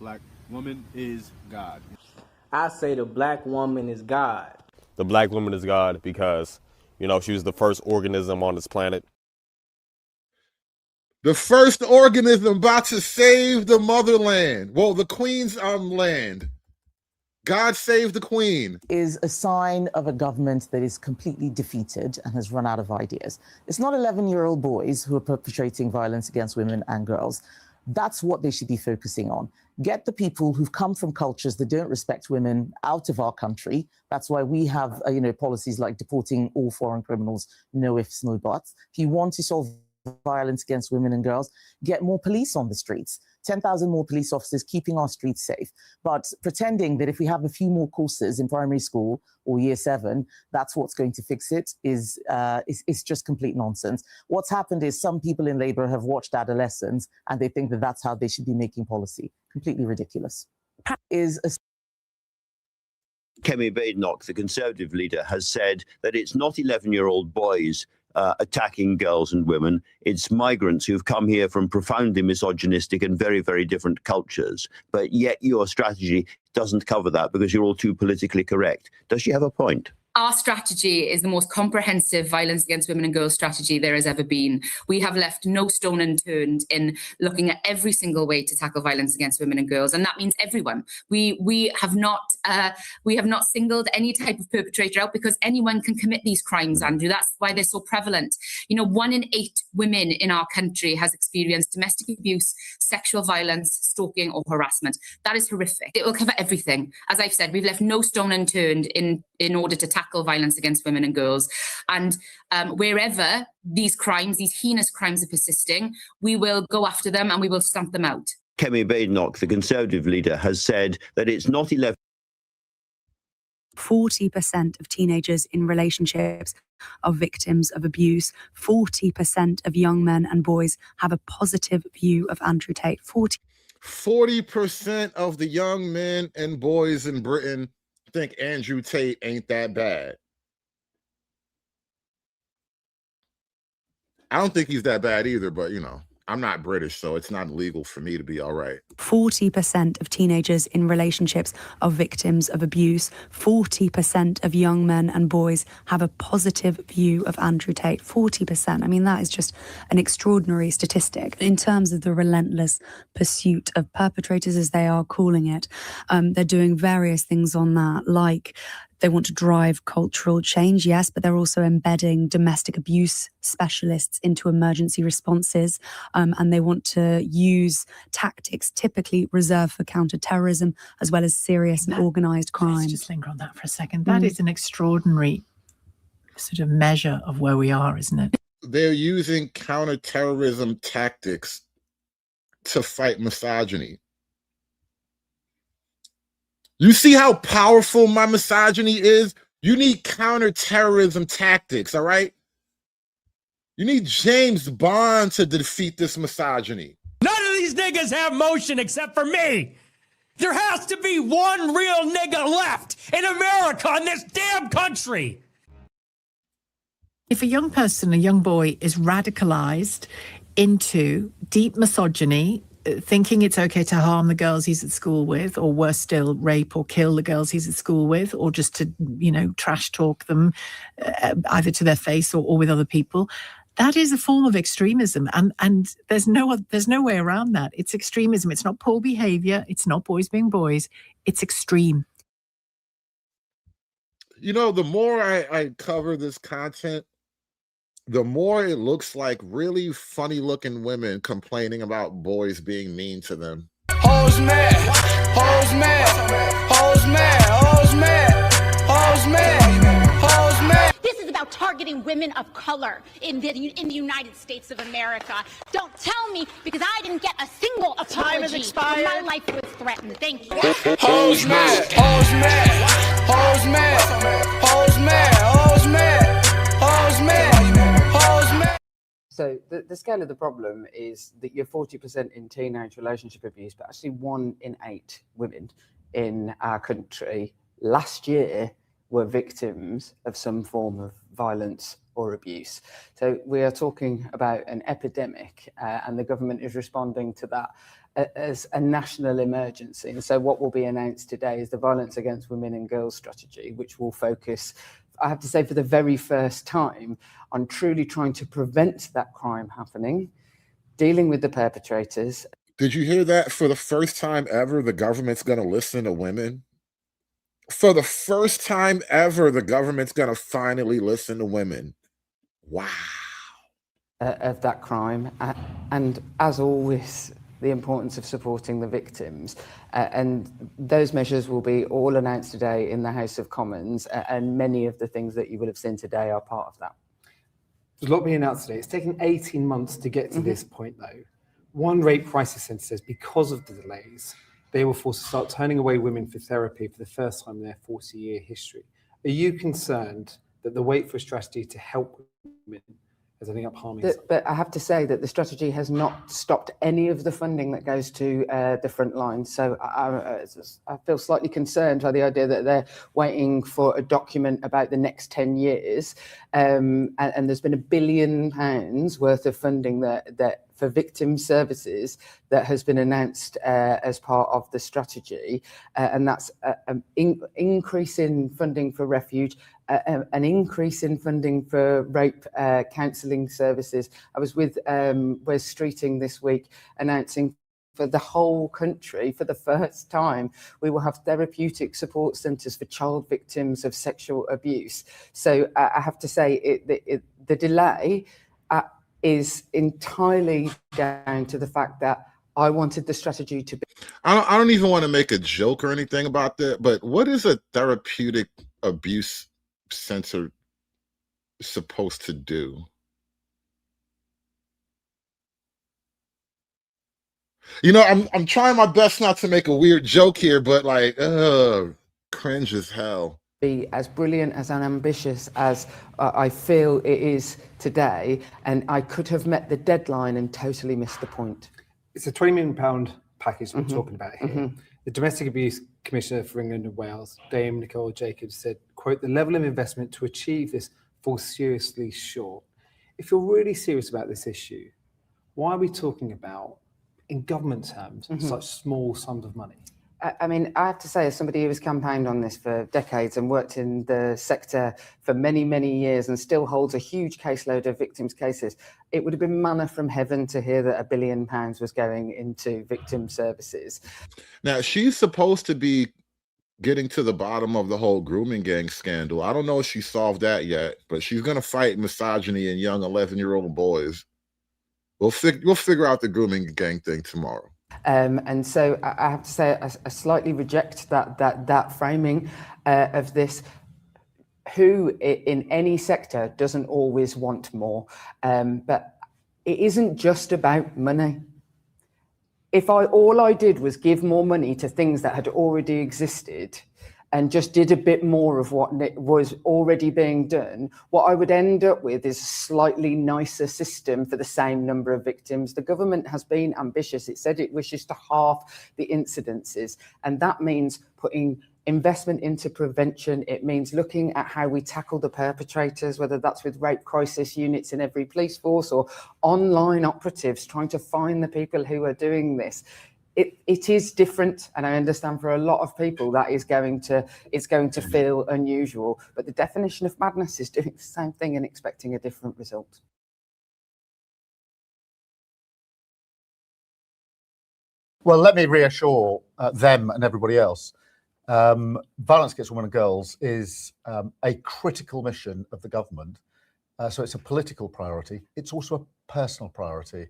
Black woman is God. I say the Black woman is God. The Black woman is God because, you know, she was the first organism on this planet. The first organism about to save the motherland. Well, the Queen's land. God save the Queen. Is a sign of a government that is completely defeated and has run out of ideas. It's not 11-year-old boys who are perpetrating violence against women and girls. That's what they should be focusing on. Get the people who've come from cultures that don't respect women out of our country. That's why we have, policies like deporting all foreign criminals, no ifs, no buts. If you want to solve violence against women and girls, get more police on the streets. 10,000 more police officers keeping our streets safe. But pretending that if we have a few more courses in primary school or year 7, that's what's going to fix it is just complete nonsense. What's happened is some people in Labour have watched adolescents and they think that that's how they should be making policy. Completely ridiculous. Kemi Badenoch, the Conservative leader, has said that it's not 11-year-old boys attacking girls and women. It's migrants who've come here from profoundly misogynistic and very, very different cultures. But yet your strategy doesn't cover that because you're all too politically correct. Does she have a point? Our strategy is the most comprehensive violence against women and girls strategy there has ever been. We have left no stone unturned in looking at every single way to tackle violence against women and girls, and that means everyone. We have not singled any type of perpetrator out because anyone can commit these crimes, Andrew. That's why they're so prevalent. 1 in 8 women in our country has experienced domestic abuse, sexual violence, stalking, or harassment. That is horrific. It will cover everything. As I've said, we've left no stone unturned in order to tackle violence against women and girls. And wherever these crimes, these heinous crimes are persisting, we will go after them and we will stamp them out. Kemi Badenoch, the Conservative leader, has said that it's not 11. 40% of teenagers in relationships are victims of abuse. 40% of young men and boys have a positive view of Andrew Tate. 40% of the young men and boys in Britain think Andrew Tate ain't that bad. I don't think he's that bad either, but you know, I'm not British, so it's not legal for me to be all right. 40% of teenagers in relationships are victims of abuse. 40% of young men and boys have a positive view of Andrew Tate. 40%. I mean, that is just an extraordinary statistic. In terms of the relentless pursuit of perpetrators, as they are calling it, they're doing various things on that, like they want to drive cultural change, yes, but they're also embedding domestic abuse specialists into emergency responses, and they want to use tactics typically reserved for counter-terrorism as well as serious and organised crime. Let's just linger on that for a second. That is an extraordinary sort of measure of where we are, isn't it? They're using counter-terrorism tactics to fight misogyny. You see how powerful my misogyny is? You need counter-terrorism tactics, all right? You need James Bond to defeat this misogyny. None of these niggas have motion except for me. There has to be one real nigga left in America, in this damn country. If a young person, a young boy, is radicalized into deep misogyny, thinking it's okay to harm the girls he's at school with, or worse still, rape or kill the girls he's at school with, or just to, you know, trash talk them either to their face or with other people, that is a form of extremism. And there's no way around that. It's extremism. It's not poor behavior. It's not boys being boys. It's extreme. You know, the more I cover this content, the more it looks like really funny looking women complaining about boys being mean to them. Hoes mad, hoes mad, hoes mad, hoes mad, hoes mad, hoes mad. This is about targeting women of color in the United States of America. Don't tell me, because I didn't get a single apology. Time has expired. My life was threatened. Thank you. Hoes mad, hoes mad, hoes mad, hoes mad, hoes mad, hoes mad, hoes mad. So the scale of the problem is that you're 40% in teenage relationship abuse, but actually 1 in 8 women in our country last year were victims of some form of violence or abuse. So we are talking about an epidemic, and the government is responding to that as a national emergency. And so what will be announced today is the Violence Against Women and Girls strategy, which will focus, I have to say, for the very first time, on truly trying to prevent that crime happening, dealing with the perpetrators. Did you hear that? For the first time ever, the government's going to listen to women. For the first time ever, the government's going to finally listen to women. Wow. Of that crime. And as always, the importance of supporting the victims. And those measures will be all announced today in the House of Commons, and many of the things that you will have seen today are part of that. There's a lot being announced today. It's taken 18 months to get to this point, though. One rape crisis centre says because of the delays, they were forced to start turning away women for therapy for the first time in their 40-year history. Are you concerned that the wait for a strategy to help women is ending up harming? But I have to say that the strategy has not stopped any of the funding that goes to the front line. So I feel slightly concerned by the idea that they're waiting for a document about the next 10 years. And there's been £1 billion worth of funding that for victim services that has been announced as part of the strategy. And that's an increase in funding for refuge, an increase in funding for rape counselling services. I was with Wes Streeting this week announcing for the whole country, for the first time, we will have therapeutic support centres for child victims of sexual abuse. So I have to say the delay is entirely down to the fact that I wanted the strategy to be. I don't even want to make a joke or anything about that, but what is a therapeutic abuse center supposed to do? You know, I'm trying my best not to make a weird joke here, but like, cringe as hell. be as brilliant as and ambitious as I feel it is today, and I could have met the deadline and totally missed the point. It's a £20 million package we're talking about here. The Domestic Abuse Commissioner for England and Wales, Dame Nicole Jacobs, said, quote, "The level of investment to achieve this falls seriously short." If you're really serious about this issue, why are we talking about, in government terms, such small sums of money? I mean, I have to say, as somebody who has campaigned on this for decades and worked in the sector for many, many years and still holds a huge caseload of victims' cases, it would have been manna from heaven to hear that £1 billion was going into victim services. Now, she's supposed to be getting to the bottom of the whole grooming gang scandal. I don't know if she solved that yet, but she's going to fight misogyny in young 11-year-old boys. We'll figure out the grooming gang thing tomorrow. And so I have to say, I slightly reject that framing of this. Who in any sector doesn't always want more? But it isn't just about money. If all I did was give more money to things that had already existed and just did a bit more of what was already being done, what I would end up with is a slightly nicer system for the same number of victims. The government has been ambitious. It said it wishes to halve the incidences, and that means putting investment into prevention. It means looking at how we tackle the perpetrators, whether that's with rape crisis units in every police force or online operatives trying to find the people who are doing this. It is different, and I understand for a lot of people that is going to feel unusual. But the definition of madness is doing the same thing and expecting a different result. Well, let me reassure them and everybody else. Violence against women and girls is a critical mission of the government. So it's a political priority. It's also a personal priority.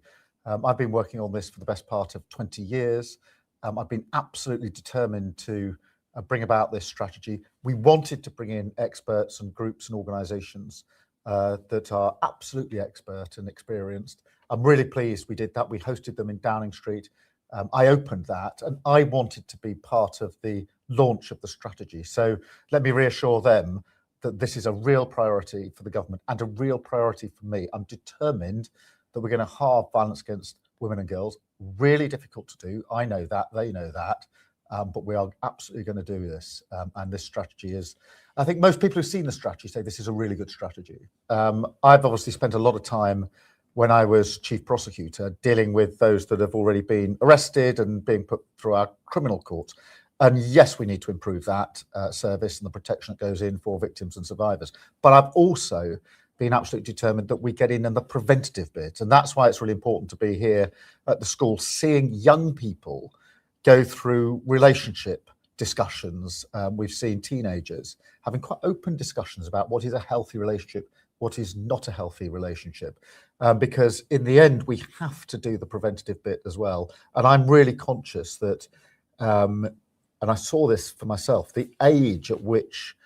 I've been working on this for the best part of 20 years. I've been absolutely determined to bring about this strategy. We wanted to bring in experts and groups and organisations that are absolutely expert and experienced. I'm really pleased we did that. We hosted them in Downing Street. I opened that, and I wanted to be part of the launch of the strategy. So let me reassure them that this is a real priority for the government and a real priority for me. I'm determined that we're going to halve violence against women and girls. Really difficult to do. I know that, they know that, but we are absolutely going to do this. And this strategy is, I think most people who've seen the strategy say this is a really good strategy. I've obviously spent a lot of time when I was chief prosecutor dealing with those that have already been arrested and being put through our criminal courts. And yes, we need to improve that service and the protection that goes in for victims and survivors. But I've also been absolutely determined that we get in the preventative bit. And that's why it's really important to be here at the school, seeing young people go through relationship discussions. We've seen teenagers having quite open discussions about what is a healthy relationship, what is not a healthy relationship. Because in the end, we have to do the preventative bit as well. And I'm really conscious that, and I saw this for myself, the age at which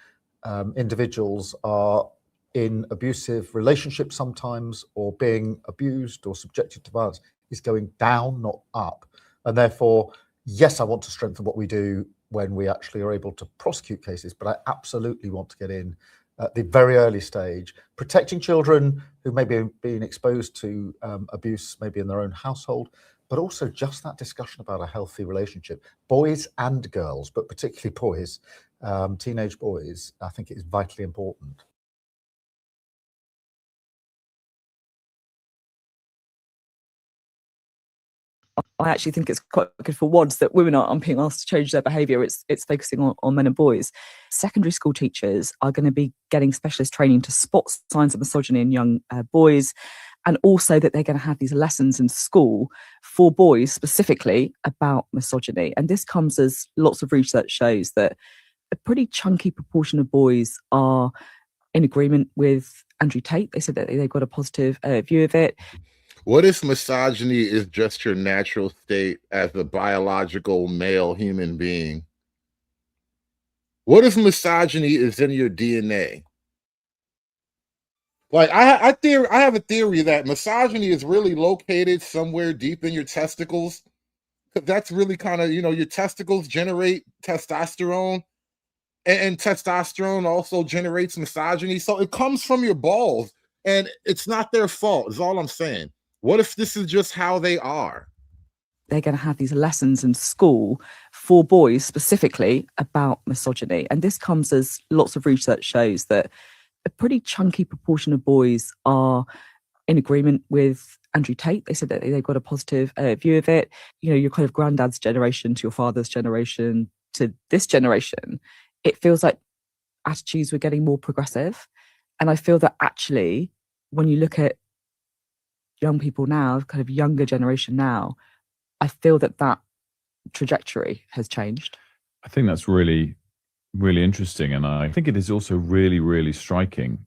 individuals are in abusive relationships sometimes, or being abused or subjected to violence, is going down, not up. And therefore, yes, I want to strengthen what we do when we actually are able to prosecute cases, but I absolutely want to get in at the very early stage, protecting children who may be being exposed to abuse, maybe in their own household, but also just that discussion about a healthy relationship, boys and girls, but particularly boys, teenage boys. I think it is vitally important. I actually think it's quite good for WADs that women aren't being asked to change their behaviour. It's focusing on men and boys. Secondary school teachers are going to be getting specialist training to spot signs of misogyny in young boys, and also that they're going to have these lessons in school for boys specifically about misogyny. And this comes as lots of research shows that a pretty chunky proportion of boys are in agreement with Andrew Tate. They said that they've got a positive view of it. What if misogyny is just your natural state as a biological male human being? What if misogyny is in your DNA? Like I have a theory that misogyny is really located somewhere deep in your testicles. That's really kind of, your testicles generate testosterone. And testosterone also generates misogyny. So it comes from your balls, and it's not their fault, is all I'm saying. What if this is just how they are? They're going to have these lessons in school for boys specifically about misogyny. And this comes as lots of research shows that a pretty chunky proportion of boys are in agreement with Andrew Tate. They said that they've got a positive view of it. You know, your kind of granddad's generation to your father's generation to this generation, it feels like attitudes were getting more progressive. And I feel that actually, when you look at young people now, kind of younger generation now, I feel that that trajectory has changed. I think that's really, really interesting. And I think it is also really, really striking,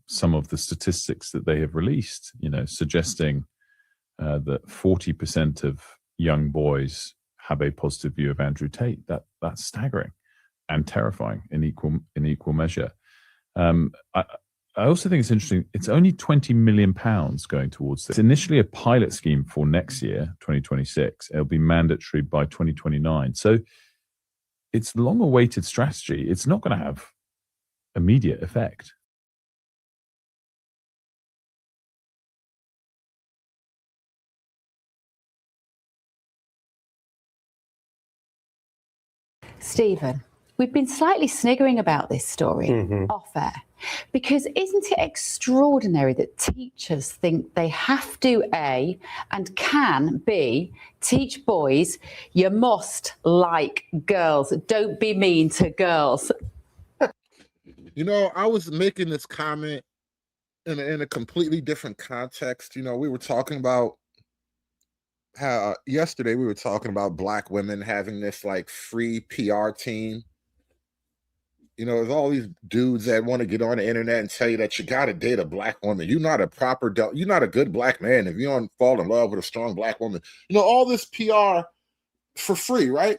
some of the statistics that they have released, you know, suggesting that 40% of young boys have a positive view of Andrew Tate. That's staggering and terrifying in equal measure. I also think it's interesting. It's only £20 million going towards this. It's initially a pilot scheme for next year, 2026. It'll be mandatory by 2029. So it's long-awaited strategy. It's not going to have immediate effect. Stephen, we've been slightly sniggering about this story off air, because isn't it extraordinary that teachers think they have to, A, and can, B, teach boys, you must like girls, don't be mean to girls. You know, I was making this comment in a completely different context. You know, we were talking about how yesterday we were talking about Black women having this like free PR team. You know, there's all these dudes that want to get on the internet and tell you that you got to date a Black woman. You're not a good Black man if you don't fall in love with a strong Black woman. You know, all this PR for free, right?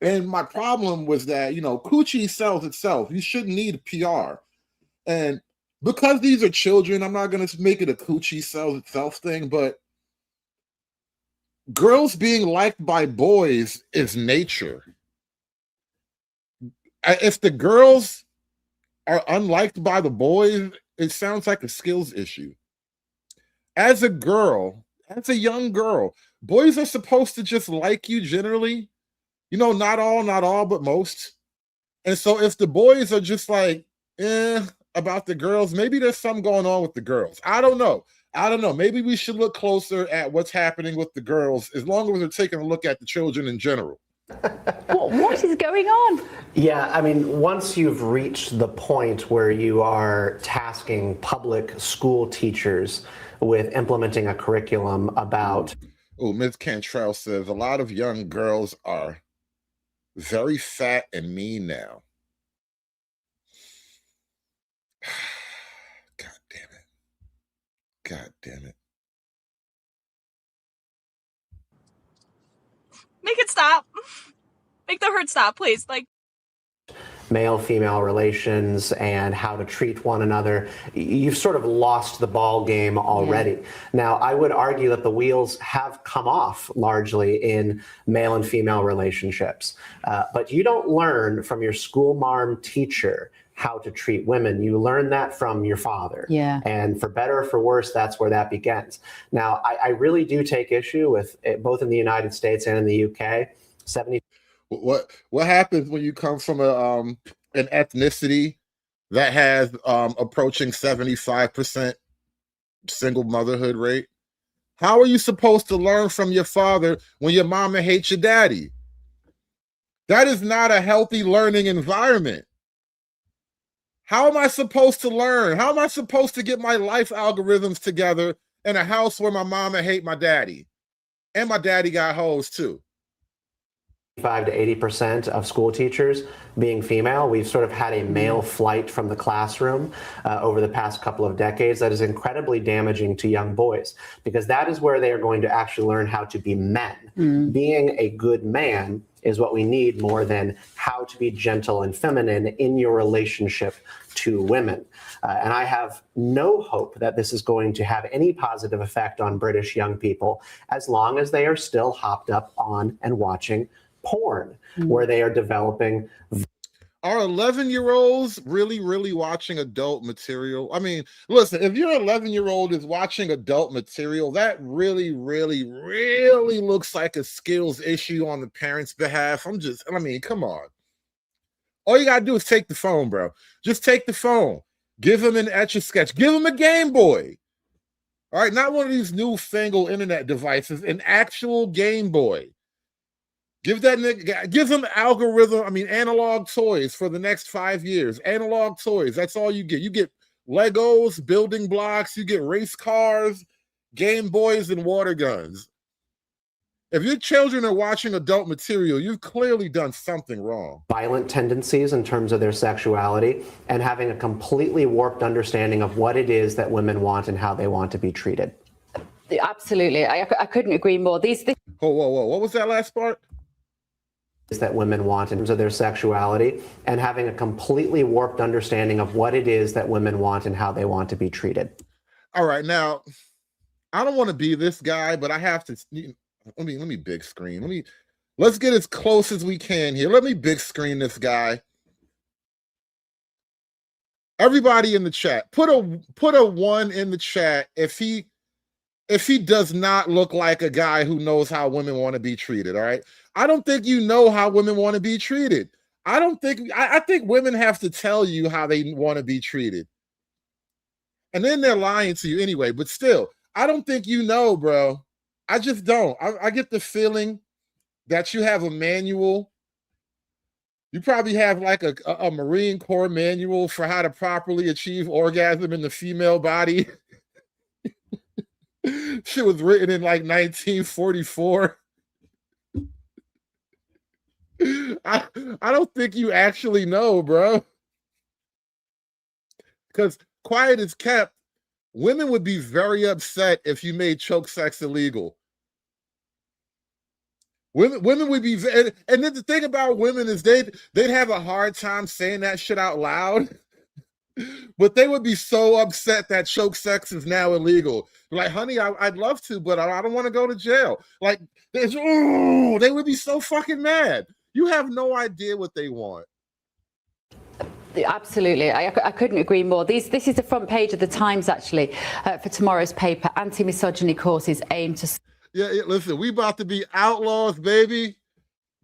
And my problem was that, you know, coochie sells itself. You shouldn't need PR. And because these are children, I'm not going to make it a coochie sells itself thing, but girls being liked by boys is nature. If the girls are unliked by the boys, it sounds like a skills issue. As a girl, as a young girl, boys are supposed to just like you generally. You know, not all, but most. And so if the boys are just like, about the girls, maybe there's something going on with the girls. I don't know. Maybe we should look closer at what's happening with the girls, as long as we're taking a look at the children in general. What is going on? Yeah, I mean, once you've reached the point where you are tasking public school teachers with implementing a curriculum about... Oh, Ms. Cantrell says a lot of young girls are very fat and mean now. God damn it. Make it stop. Make the hurt stop, please. Like, male-female relations and how to treat one another, you've sort of lost the ball game already. Yeah. Now, I would argue that the wheels have come off largely in male and female relationships, but you don't learn from your school marm teacher how to treat women. You learn that from your father. Yeah. And for better or for worse, that's where that begins. Now, I really do take issue with it, both in the United States and in the UK. What happens when you come from an ethnicity that has approaching 75% single motherhood rate? How are you supposed to learn from your father when your mama hates your daddy? That is not a healthy learning environment. How am I supposed to learn? How am I supposed to get my life algorithms together in a house where my mama hate my daddy? And my daddy got hoes too. 5 to 80% of school teachers being female. We've sort of had a male flight from the classroom over the past couple of decades that is incredibly damaging to young boys, because that is where they are going to actually learn how to be men. Being a good man is what we need more than how to be gentle and feminine in your relationship to women. And I have no hope that this is going to have any positive effect on British young people as long as they are still hopped up on and watching porn, where they are developing. Are 11-year-olds really watching adult material? I mean, listen, if your 11-year-old is watching adult material, that really looks like a skills issue on the parents' behalf. I mean, come on. All you gotta do is take the phone, bro. Just take the phone. Give him an Etch-a-Sketch. Give him a Game Boy. All right, not one of these newfangled internet devices, an actual Game Boy. Give that nigga, give him analog toys for the next 5 years. Analog toys, that's all you get. You get Legos, building blocks, you get race cars, Game Boys, and water guns. If your children are watching adult material, you've clearly done something wrong. Violent tendencies in terms of their sexuality and having a completely warped understanding of what it is that women want and how they want to be treated. Absolutely. I couldn't agree more. Whoa. What was that last part? Is that women want in terms of their sexuality and having a completely warped understanding of what it is that women want and how they want to be treated. All right, now, I don't want to be this guy, but I have to, let me big screen. Let's get as close as we can here. Let me big screen this guy. Everybody in the chat, put a 1 in the chat if he does not look like a guy who knows how women want to be treated. All right. I don't think you know how women want to be treated. I think women have to tell you how they want to be treated. And then they're lying to you anyway, but still, I don't think you know, bro. I just don't. I get the feeling that you have a manual. You probably have like a Marine Corps manual for how to properly achieve orgasm in the female body. Shit was written in like 1944. I don't think you actually know, bro. Because quiet is kept. Women would be very upset if you made choke sex illegal. Women would be, and then the thing about women is they'd have a hard time saying that shit out loud. But they would be so upset that choke sex is now illegal. Like, honey, I'd love to, but I don't want to go to jail. Like, they would be so fucking mad. You have no idea what they want. Absolutely. I couldn't agree more. This is the front page of the Times, actually, for tomorrow's paper. Anti-misogyny courses aim to... Yeah, listen, we about to be outlaws, baby.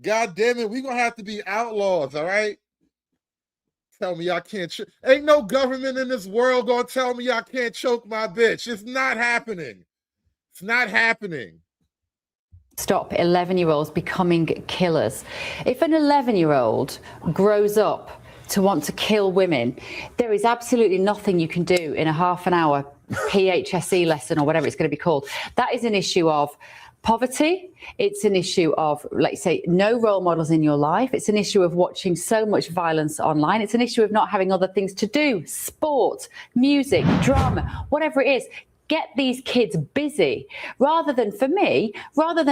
God damn it, we gonna have to be outlaws, all right? Tell me I can't... Ain't no government in this world gonna tell me I can't choke my bitch. It's not happening. It's not happening. Stop 11-year-olds becoming killers. If an 11-year-old grows up to want to kill women, there is absolutely nothing you can do in a half an hour PHSE lesson or whatever it's going to be called. That is an issue of poverty. It's an issue of, let's say, no role models in your life. It's an issue of watching so much violence online. It's an issue of not having other things to do, sport, music, drama, whatever it is. Get these kids busy rather than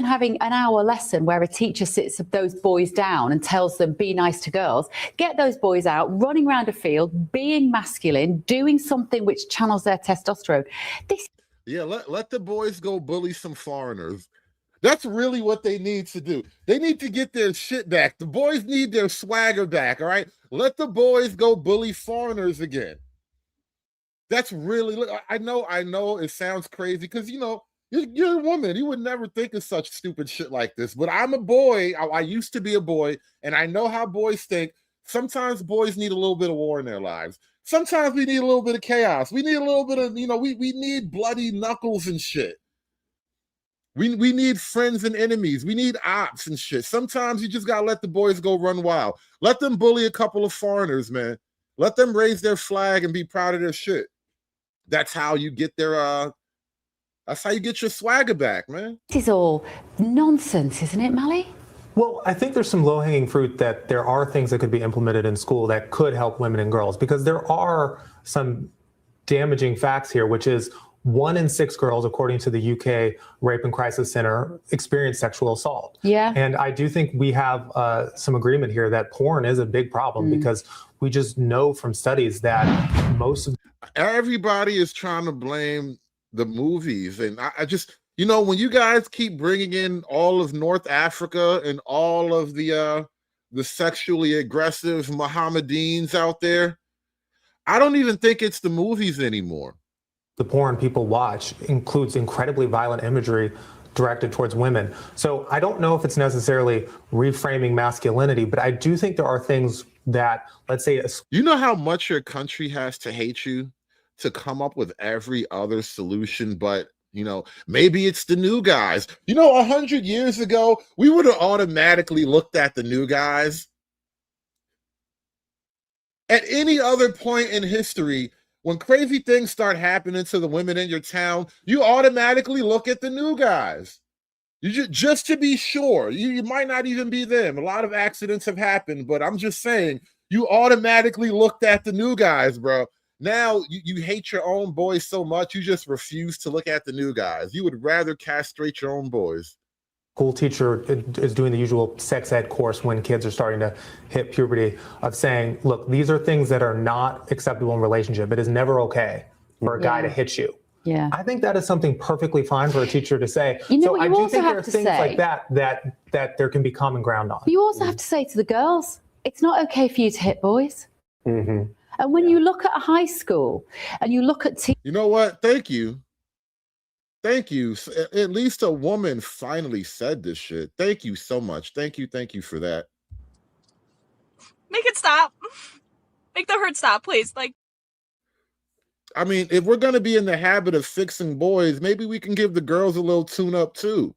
having an hour lesson where a teacher sits those boys down and tells them, be nice to girls. Get those boys out running around a field, being masculine, doing something which channels their testosterone. Yeah, let the boys go bully some foreigners. That's really what they need to do. They need to get their shit back. The boys need their swagger back, all right? Let the boys go bully foreigners again. That's really, I know it sounds crazy because, you know, you're a woman. You would never think of such stupid shit like this. But I'm a boy. I used to be a boy, and I know how boys think. Sometimes boys need a little bit of war in their lives. Sometimes we need a little bit of chaos. We need a little bit of, you know, we need bloody knuckles and shit. We need friends and enemies. We need ops and shit. Sometimes you just gotta let the boys go run wild. Let them bully a couple of foreigners, man. Let them raise their flag and be proud of their shit. That's how you get their that's how you get your swagger back, man. This is all nonsense, isn't it, Mally? Well, I think there's some low-hanging fruit that there are things that could be implemented in school that could help women and girls, because there are some damaging facts here, which is 1 in 6 girls, according to the UK Rape and Crisis Center, experience sexual assault. Yeah. And I do think we have some agreement here that porn is a big problem because we just know from studies that most of... Everybody is trying to blame the movies. And I just, you know, when you guys keep bringing in all of North Africa and all of the the sexually aggressive Mohammedans out there. I don't even think it's the movies anymore. The porn people watch includes incredibly violent imagery directed towards women. So I don't know if it's necessarily reframing masculinity, but I do think there are things that, let's say, you know how much your country has to hate you to come up with every other solution, but you know, maybe it's the new guys. You know, 100 years ago, we would have automatically looked at the new guys. At any other point in history, when crazy things start happening to the women in your town, you automatically look at the new guys. You just to be sure. You might not even be them. A lot of accidents have happened, but I'm just saying, you automatically looked at the new guys, bro. Now you hate your own boys so much, you just refuse to look at the new guys. You would rather castrate your own boys. School teacher is doing the usual sex ed course when kids are starting to hit puberty of saying, look, these are things that are not acceptable in relationship. It is never okay for a guy to hit you. Yeah. I think that is something perfectly fine for a teacher to say. You know so what I you do also think there have are to things say? like that there can be common ground on. You also have to say to the girls, it's not okay for you to hit boys. Mm-hmm. And when you look at a high school and you look at you know what? Thank you. Thank you. At least a woman finally said this shit. Thank you so much. Thank you for that. Make it stop. Make the hurt stop, please. Like, I mean, if we're going to be in the habit of fixing boys, maybe we can give the girls a little tune-up too.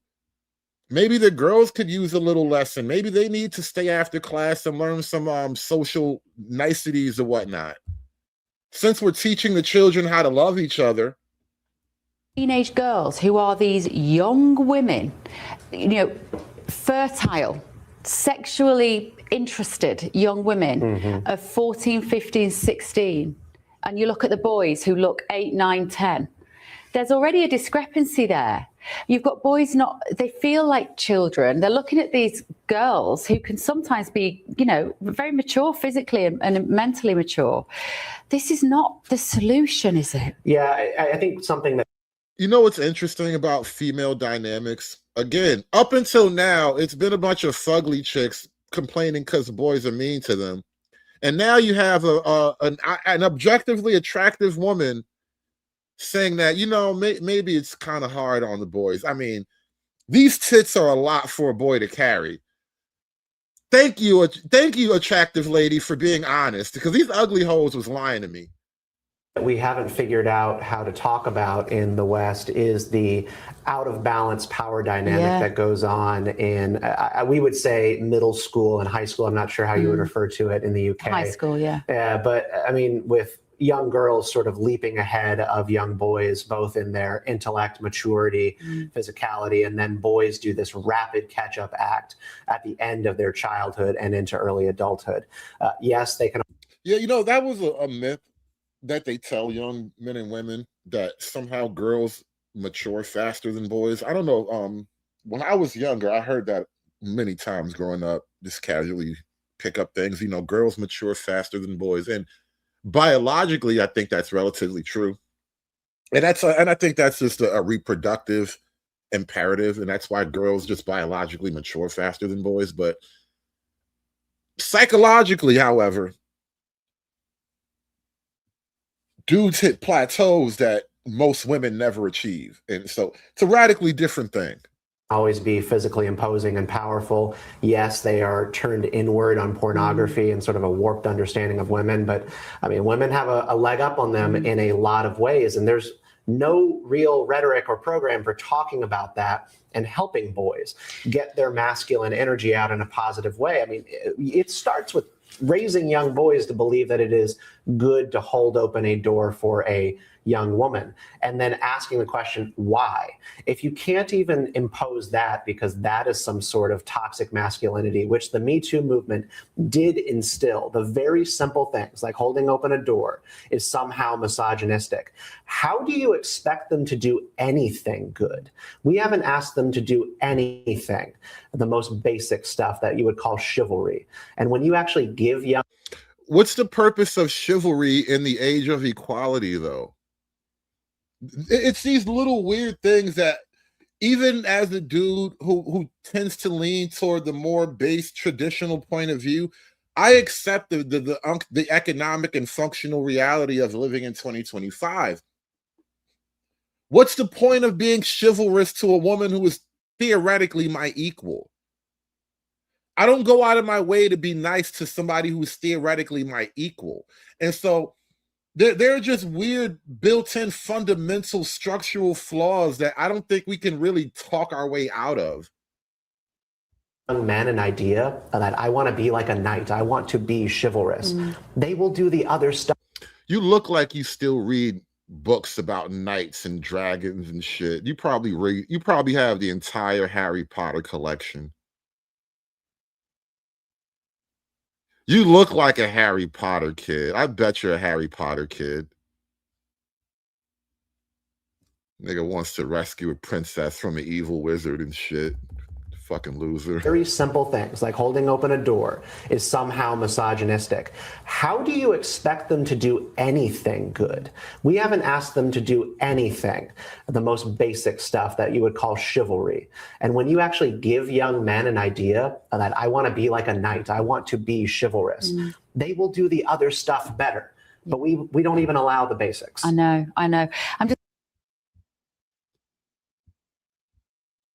Maybe the girls could use a little lesson. Maybe they need to stay after class and learn some social niceties or whatnot. Since we're teaching the children how to love each other. Teenage girls who are these young women, you know, fertile, sexually interested young women of 14, 15, 16. And you look at the boys who look 8, 9, 10. There's already a discrepancy there. You've got boys they feel like children. They're looking at these girls who can sometimes be, you know, very mature physically and mentally mature. This is not the solution, is it? Yeah, I think something that. You know what's interesting about female dynamics? Again, up until now, it's been a bunch of fugly chicks complaining because boys are mean to them. And now you have an objectively attractive woman saying that, you know, maybe it's kind of hard on the boys. I mean, these tits are a lot for a boy to carry. Thank you, attractive lady, for being honest, because these ugly hoes was lying to me. We haven't figured out how to talk about in the West is the out of balance power dynamic that goes on in, we would say middle school and high school. I'm not sure how you would refer to it in the UK. High school, yeah. But I mean, with young girls sort of leaping ahead of young boys, both in their intellect, maturity, physicality, and then boys do this rapid catch-up act at the end of their childhood and into early adulthood. Yes, they can. Yeah, you know, that was a myth that they tell young men and women that somehow girls mature faster than boys. I don't know. When I was younger, I heard that many times growing up, just casually pick up things, you know, girls mature faster than boys. And biologically, I think that's relatively true. And I think that's just a reproductive imperative. And that's why girls just biologically mature faster than boys. But psychologically, however, dudes hit plateaus that most women never achieve. And so it's a radically different thing. Always be physically imposing and powerful. Yes, they are turned inward on pornography and sort of a warped understanding of women. But I mean, women have a leg up on them in a lot of ways. And there's no real rhetoric or program for talking about that and helping boys get their masculine energy out in a positive way. I mean, it starts with raising young boys to believe that it is good to hold open a door for a young woman, and then asking the question, why? If you can't even impose that because that is some sort of toxic masculinity, which the Me Too movement did instill, the very simple things like holding open a door is somehow misogynistic. How do you expect them to do anything good? We haven't asked them to do anything, the most basic stuff that you would call chivalry. And when you actually give young... What's the purpose of chivalry in the age of equality, though? It's these little weird things that even as a dude who tends to lean toward the more base traditional point of view, I accept the economic and functional reality of living in 2025. What's the point of being chivalrous to a woman who is theoretically my equal? I don't go out of my way to be nice to somebody who is theoretically my equal. And so there are just weird built-in fundamental structural flaws that I don't think we can really talk our way out of. Young men an idea that I want to be like a knight. I want to be chivalrous. They will do the other stuff. You look like you still read books about knights and dragons and shit. You probably have the entire Harry Potter collection. You look like a Harry Potter kid. I bet you're a Harry Potter kid. Nigga wants to rescue a princess from an evil wizard and shit. Fucking loser. Very simple things like holding open a door is somehow misogynistic. How do you expect them to do anything good? We haven't asked them to do anything, the most basic stuff that you would call chivalry. And when you actually give young men an idea that I want to be like a knight, I want to be chivalrous, they will do the other stuff better. But we don't even allow the basics. I know. I'm just.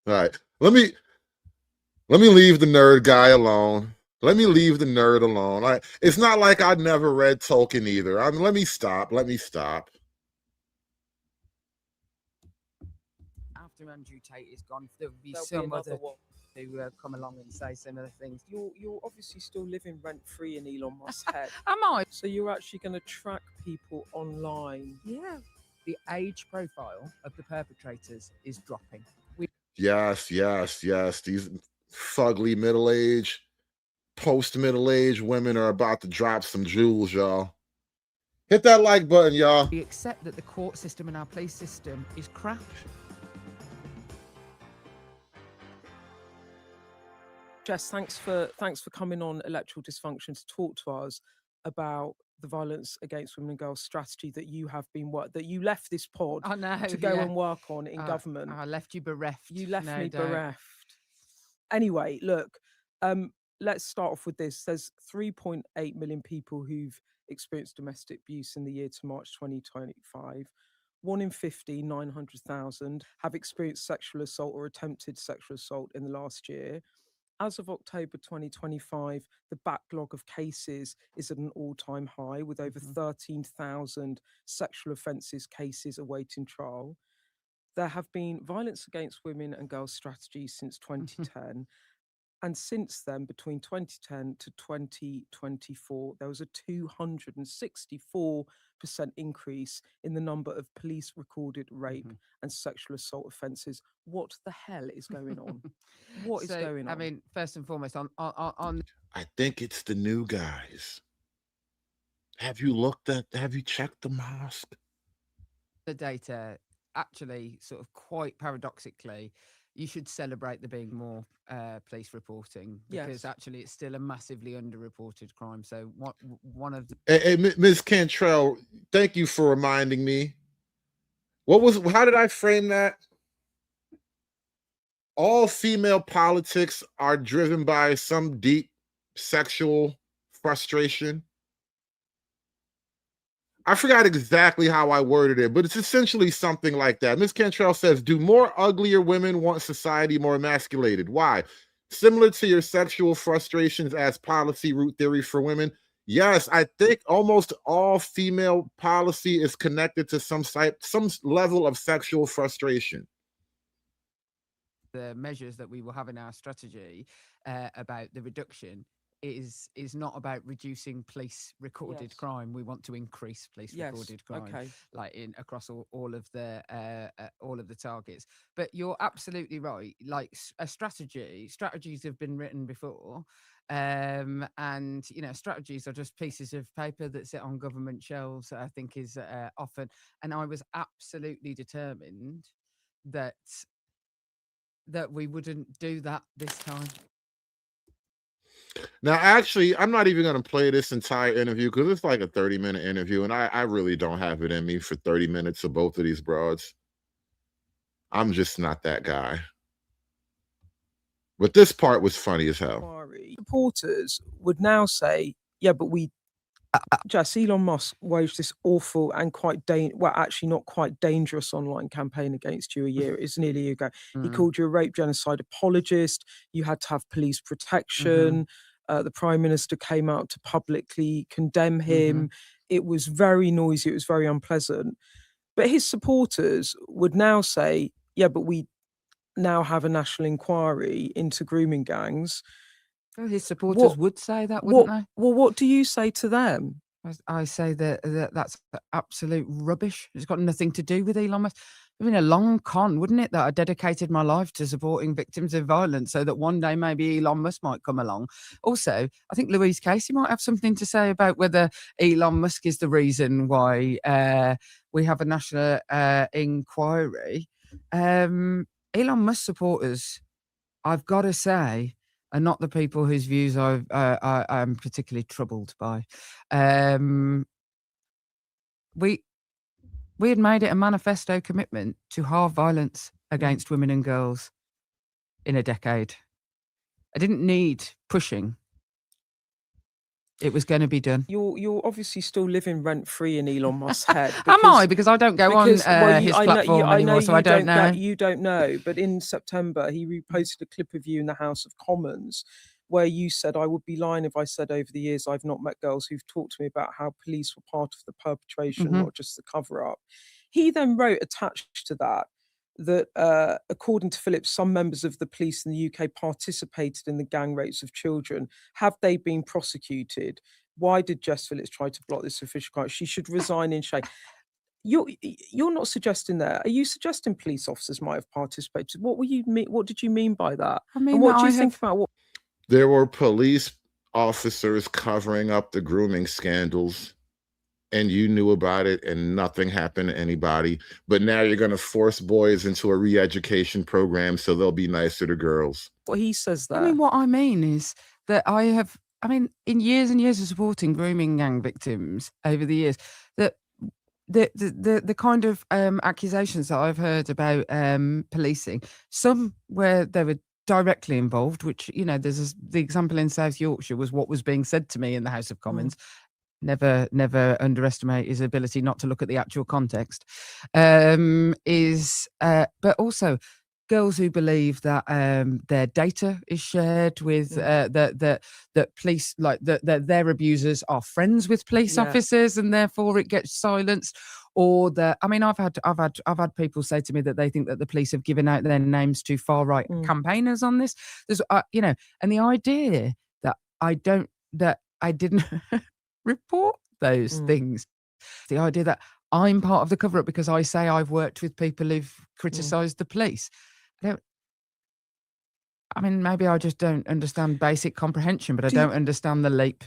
All right. Let me leave the nerd guy alone. Let me leave the nerd alone. It's not like I never read Tolkien either. Let me stop. After Andrew Tate is gone, there'll be some other one who come along and say some other things. You're obviously still living rent-free in Elon Musk's head. Am I? So you're actually going to track people online. Yeah. The age profile of the perpetrators is dropping. Yes. These fugly middle-aged, post-middle-aged women are about to drop some jewels, y'all. Hit that like button, y'all. We accept that the court system and our police system is crap. Jess, thanks for coming on Electoral Dysfunction to talk to us about the violence against women and girls strategy that you have been that you left this pod to go and work on in government. I left you bereft. You left me bereft. Anyway, look, let's start off with this. There's 3.8 million people who've experienced domestic abuse in the year to March 2025. 1 in 50, 900,000, have experienced sexual assault or attempted sexual assault in the last year. As of October 2025, the backlog of cases is at an all-time high, with over 13,000 sexual offences cases awaiting trial. There have been violence against women and girls strategies since 2010. And since then, between 2010 to 2024, there was a 264% increase in the number of police recorded rape and sexual assault offences. What the hell is going on? What is going on? I mean, first and foremost, on I think it's the new guys. Have you checked the mosque? The data, actually, sort of quite paradoxically, you should celebrate there being more police reporting, because actually it's still a massively underreported crime. So one of the... Hey, Ms. Cantrell, thank you for reminding me. How did I frame that? All female politics are driven by some deep sexual frustration. I forgot exactly how I worded it, but it's essentially something like that. Ms. Cantrell says, do more uglier women want society more emasculated? Why? Similar to your sexual frustrations as policy root theory for women. Yes, I think almost all female policy is connected to some level of sexual frustration. The measures that we will have in our strategy about the reduction is not about reducing police recorded crime. We want to increase police recorded crime, like across all of the targets. But you're absolutely right. Like strategies have been written before, and strategies are just pieces of paper that sit on government shelves. I think is often, and I was absolutely determined that we wouldn't do that this time. Now, actually, I'm not even going to play this entire interview because it's like a 30-minute interview, and I really don't have it in me for 30 minutes of both of these broads. I'm just not that guy. But this part was funny as hell. Supporters would now say, yeah, but Jess, Elon Musk waged this awful and actually not quite dangerous online campaign against you it's nearly a year ago. He called you a rape genocide apologist. You had to have police protection. The Prime Minister came out to publicly condemn him. It was very noisy. It was very unpleasant. But his supporters would now say, yeah, but we now have a national inquiry into grooming gangs. Well, his supporters would say that, wouldn't they? Well, what do you say to them? I say that's absolute rubbish. It's got nothing to do with Elon Musk. I mean, a long con, wouldn't it, that I dedicated my life to supporting victims of violence so that one day maybe Elon Musk might come along. Also, I think Louise Casey might have something to say about whether Elon Musk is the reason why we have a national inquiry. Elon Musk supporters, I've got to say, are not the people whose views I'm particularly troubled by. We had made it a manifesto commitment to halve violence against women and girls in a decade. I didn't need pushing. It was going to be done. You're obviously still living rent free in Elon Musk's head. Am I? Because I don't go on his platform anymore, so I don't know. You don't know. But in September, he reposted a clip of you in the House of Commons where you said, I would be lying if I said over the years I've not met girls who've talked to me about how police were part of the perpetration, not just the cover-up. He then wrote attached to that according to Phillips, some members of the police in the UK participated in the gang rapes of children. Have they been prosecuted? Why did Jess Phillips try to block this official crime? She should resign in shame. You're not suggesting that. Are you suggesting police officers might have participated? What did you mean by that? I mean, and what do you think about what? There were police officers covering up the grooming scandals, and you knew about it and nothing happened to anybody. But now you're going to force boys into a re-education program so they'll be nicer to girls. Well, he says that. I mean, what I mean is that in years and years of supporting grooming gang victims over the years, that the kind of accusations that I've heard about policing, some where they were directly involved, which, there's the example in South Yorkshire was what was being said to me in the House of Commons. Never underestimate his ability not to look at the actual context. But also girls who believe that their data is shared with that police, like that their abusers are friends with police officers and therefore it gets silenced. Or that, I mean, I've had people say to me that they think that the police have given out their names to far right campaigners on this. There's, and the idea that I didn't report those things, the idea that I'm part of the cover-up because I say I've worked with people who've criticised the police. I mean, maybe I just don't understand basic comprehension, but I don't understand the leap.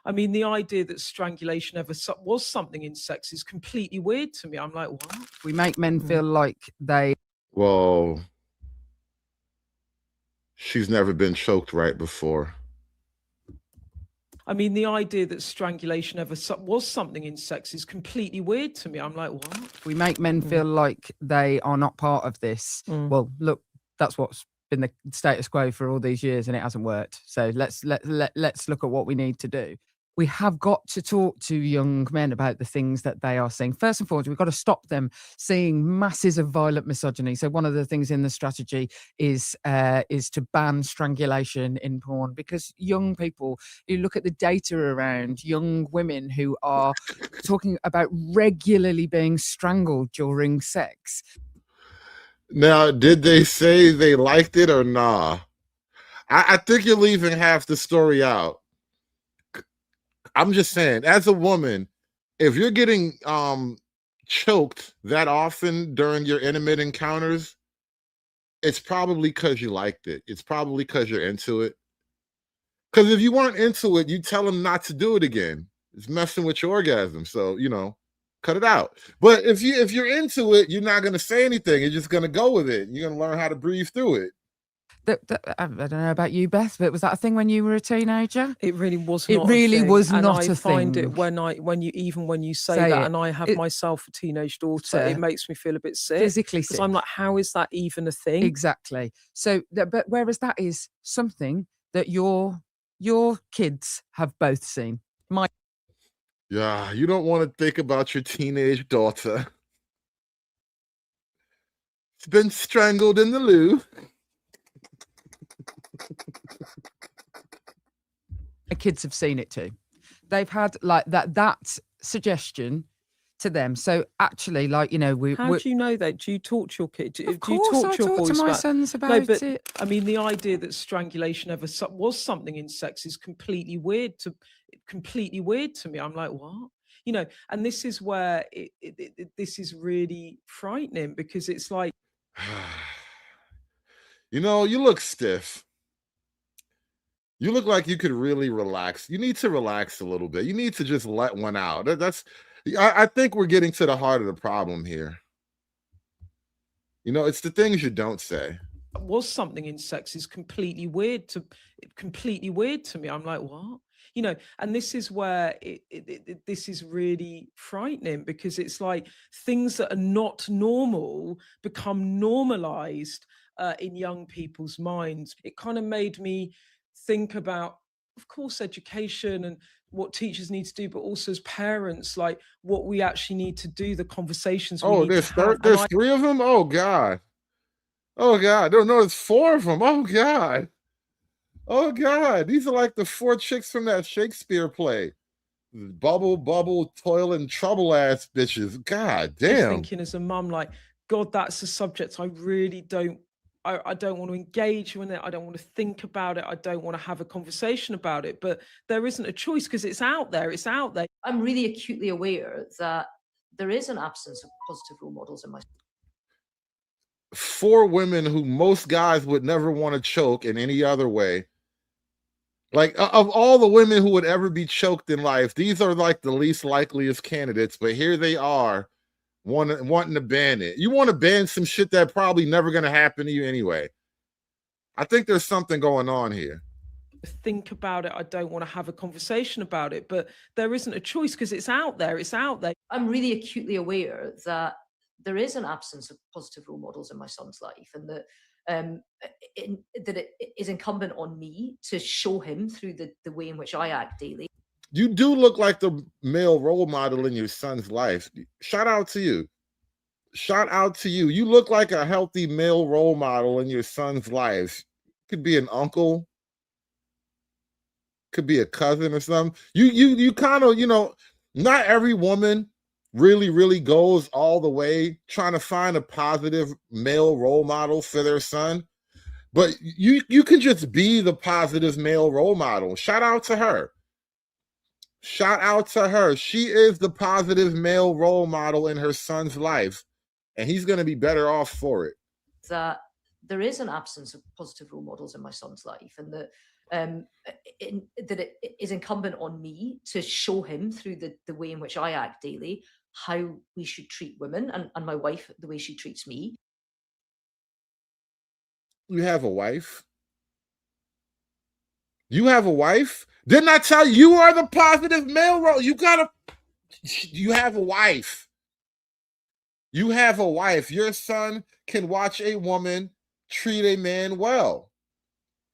I mean, the idea that strangulation ever was something in sex is completely weird to me. I'm like, what? We make men feel like they... Well, she's never been choked right before. I mean, the idea that strangulation ever was something in sex is completely weird to me. I'm like, what? We make men feel like they are not part of this. Well, look, that's what's been the status quo for all these years, and it hasn't worked. So let's look at what we need to do. We have got to talk to young men about the things that they are seeing. First and foremost, we've got to stop them seeing masses of violent misogyny. So one of the things in the strategy is to ban strangulation in porn, because young people, you look at the data around young women who are talking about regularly being strangled during sex. Now, did they say they liked it or nah? I think you're leaving half the story out. I'm just saying, as a woman, if you're getting choked that often during your intimate encounters, it's probably because you liked it. It's probably because you're into it. Because if you weren't into it, you tell them not to do it again. It's messing with your orgasm. So, cut it out. But if you're into it, you're not going to say anything. You're just going to go with it. You're going to learn how to breathe through it. I don't know about you, Beth, but was that a thing when you were a teenager? It really was It not really a thing. was and not I a find thing. it when you say Say that, it. and I have myself a teenage daughter, it makes me feel a bit sick. Physically because sick. I'm like, how is that even a thing? Exactly. So, but whereas that is something that your kids have both seen. Yeah, you don't want to think about your teenage daughter. It's been strangled in the loo. My kids have seen it too. They've had like that suggestion to them. So actually, like, you know, How do you know that? Do you talk to your kids? Do you course talk I to your talk to boys my about sons No, about but it. I mean, the idea that strangulation ever was something in sex is completely weird to me. I'm like, what? You know, and this is where this is really frightening, because it's like, You know, you look stiff. You look like you could really relax. You need to relax a little bit. You need to just let one out. I think we're getting to the heart of the problem here. You know, it's the things you don't say. was something in sex is completely weird to me. I'm like, what? You know, and this is where this is really frightening, because it's like things that are not normal become normalized in young people's minds. It kind of made me think about, of course, education and what teachers need to do, but also as parents, like what we actually need to do, the conversations we need to have. There's 3 of them? Oh, God. Oh, God. No, there's 4 of them. Oh, God. Oh, God. These are like the 4 chicks from that Shakespeare play. Bubble, bubble, toil, and trouble ass bitches. God damn. Thinking as a mum, like, God, that's a subject I really don't want to engage in it. I don't want to think about it. I don't want to have a conversation about it. But there isn't a choice, because it's out there. It's out there. I'm really acutely aware that there is an absence of positive role models in my 4 women who most guys would never want to choke in any other way. Like, of all the women who would ever be choked in life, these are like the least likeliest candidates, but here they are wanting to ban it. You want to ban some shit that probably never going to happen to you anyway. I think there's something going on here. Think about it. I don't want to have a conversation about it, but there isn't a choice, because it's out there. It's out there. I'm really acutely aware that there is an absence of positive role models in my son's life, and that that it is incumbent on me to show him through the way in which I act daily. You do look like the male role model in your son's life. Shout out to you. Shout out to you. You look like a healthy male role model in your son's life. Could be an uncle, could be a cousin or something. You kind of, you know, not every woman really goes all the way trying to find a positive male role model for their son, but you can just be the positive male role model. Shout out to her. Shout out to her. She is the positive male role model in her son's life, and he's going to be better off for it. That there is an absence of positive role models in my son's life, and that that it is incumbent on me to show him through the way in which I act daily how we should treat women, and my wife the way she treats me. You have a wife? You have a wife? Didn't I tell you, you are the positive male role? You have a wife. You have a wife. Your son can watch a woman treat a man well.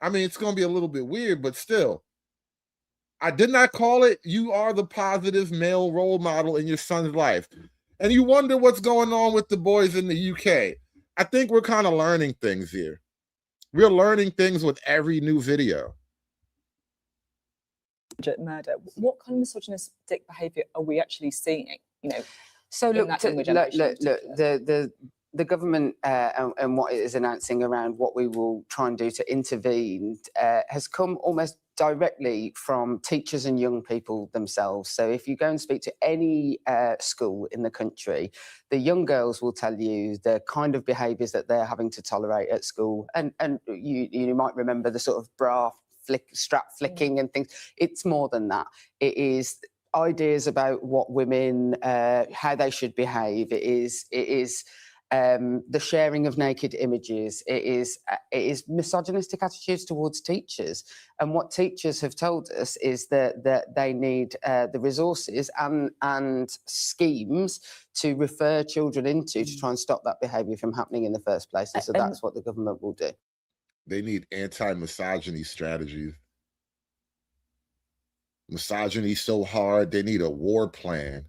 I mean, it's going to be a little bit weird, but still. I did not call it, you are the positive male role model in your son's life. And you wonder what's going on with the boys in the UK. I think we're kind of learning things here. We're learning things with every new video. Murder. What kind of misogynistic behaviour are we actually seeing? You know, so look, the government and what it is announcing around what we will try and do to intervene has come almost directly from teachers and young people themselves. So if you go and speak to any school in the country, the young girls will tell you the kind of behaviours that they're having to tolerate at school. And you might remember the sort of bra strap flicking and things. It's more than that. It is ideas about what women, how they should behave. It is the sharing of naked images. It is misogynistic attitudes towards teachers. And what teachers have told us is that they need the resources and schemes to refer children into to try and stop that behaviour from happening in the first place. And so that's what the government will do. They need anti-misogyny strategies. Misogyny so hard, they need a war plan.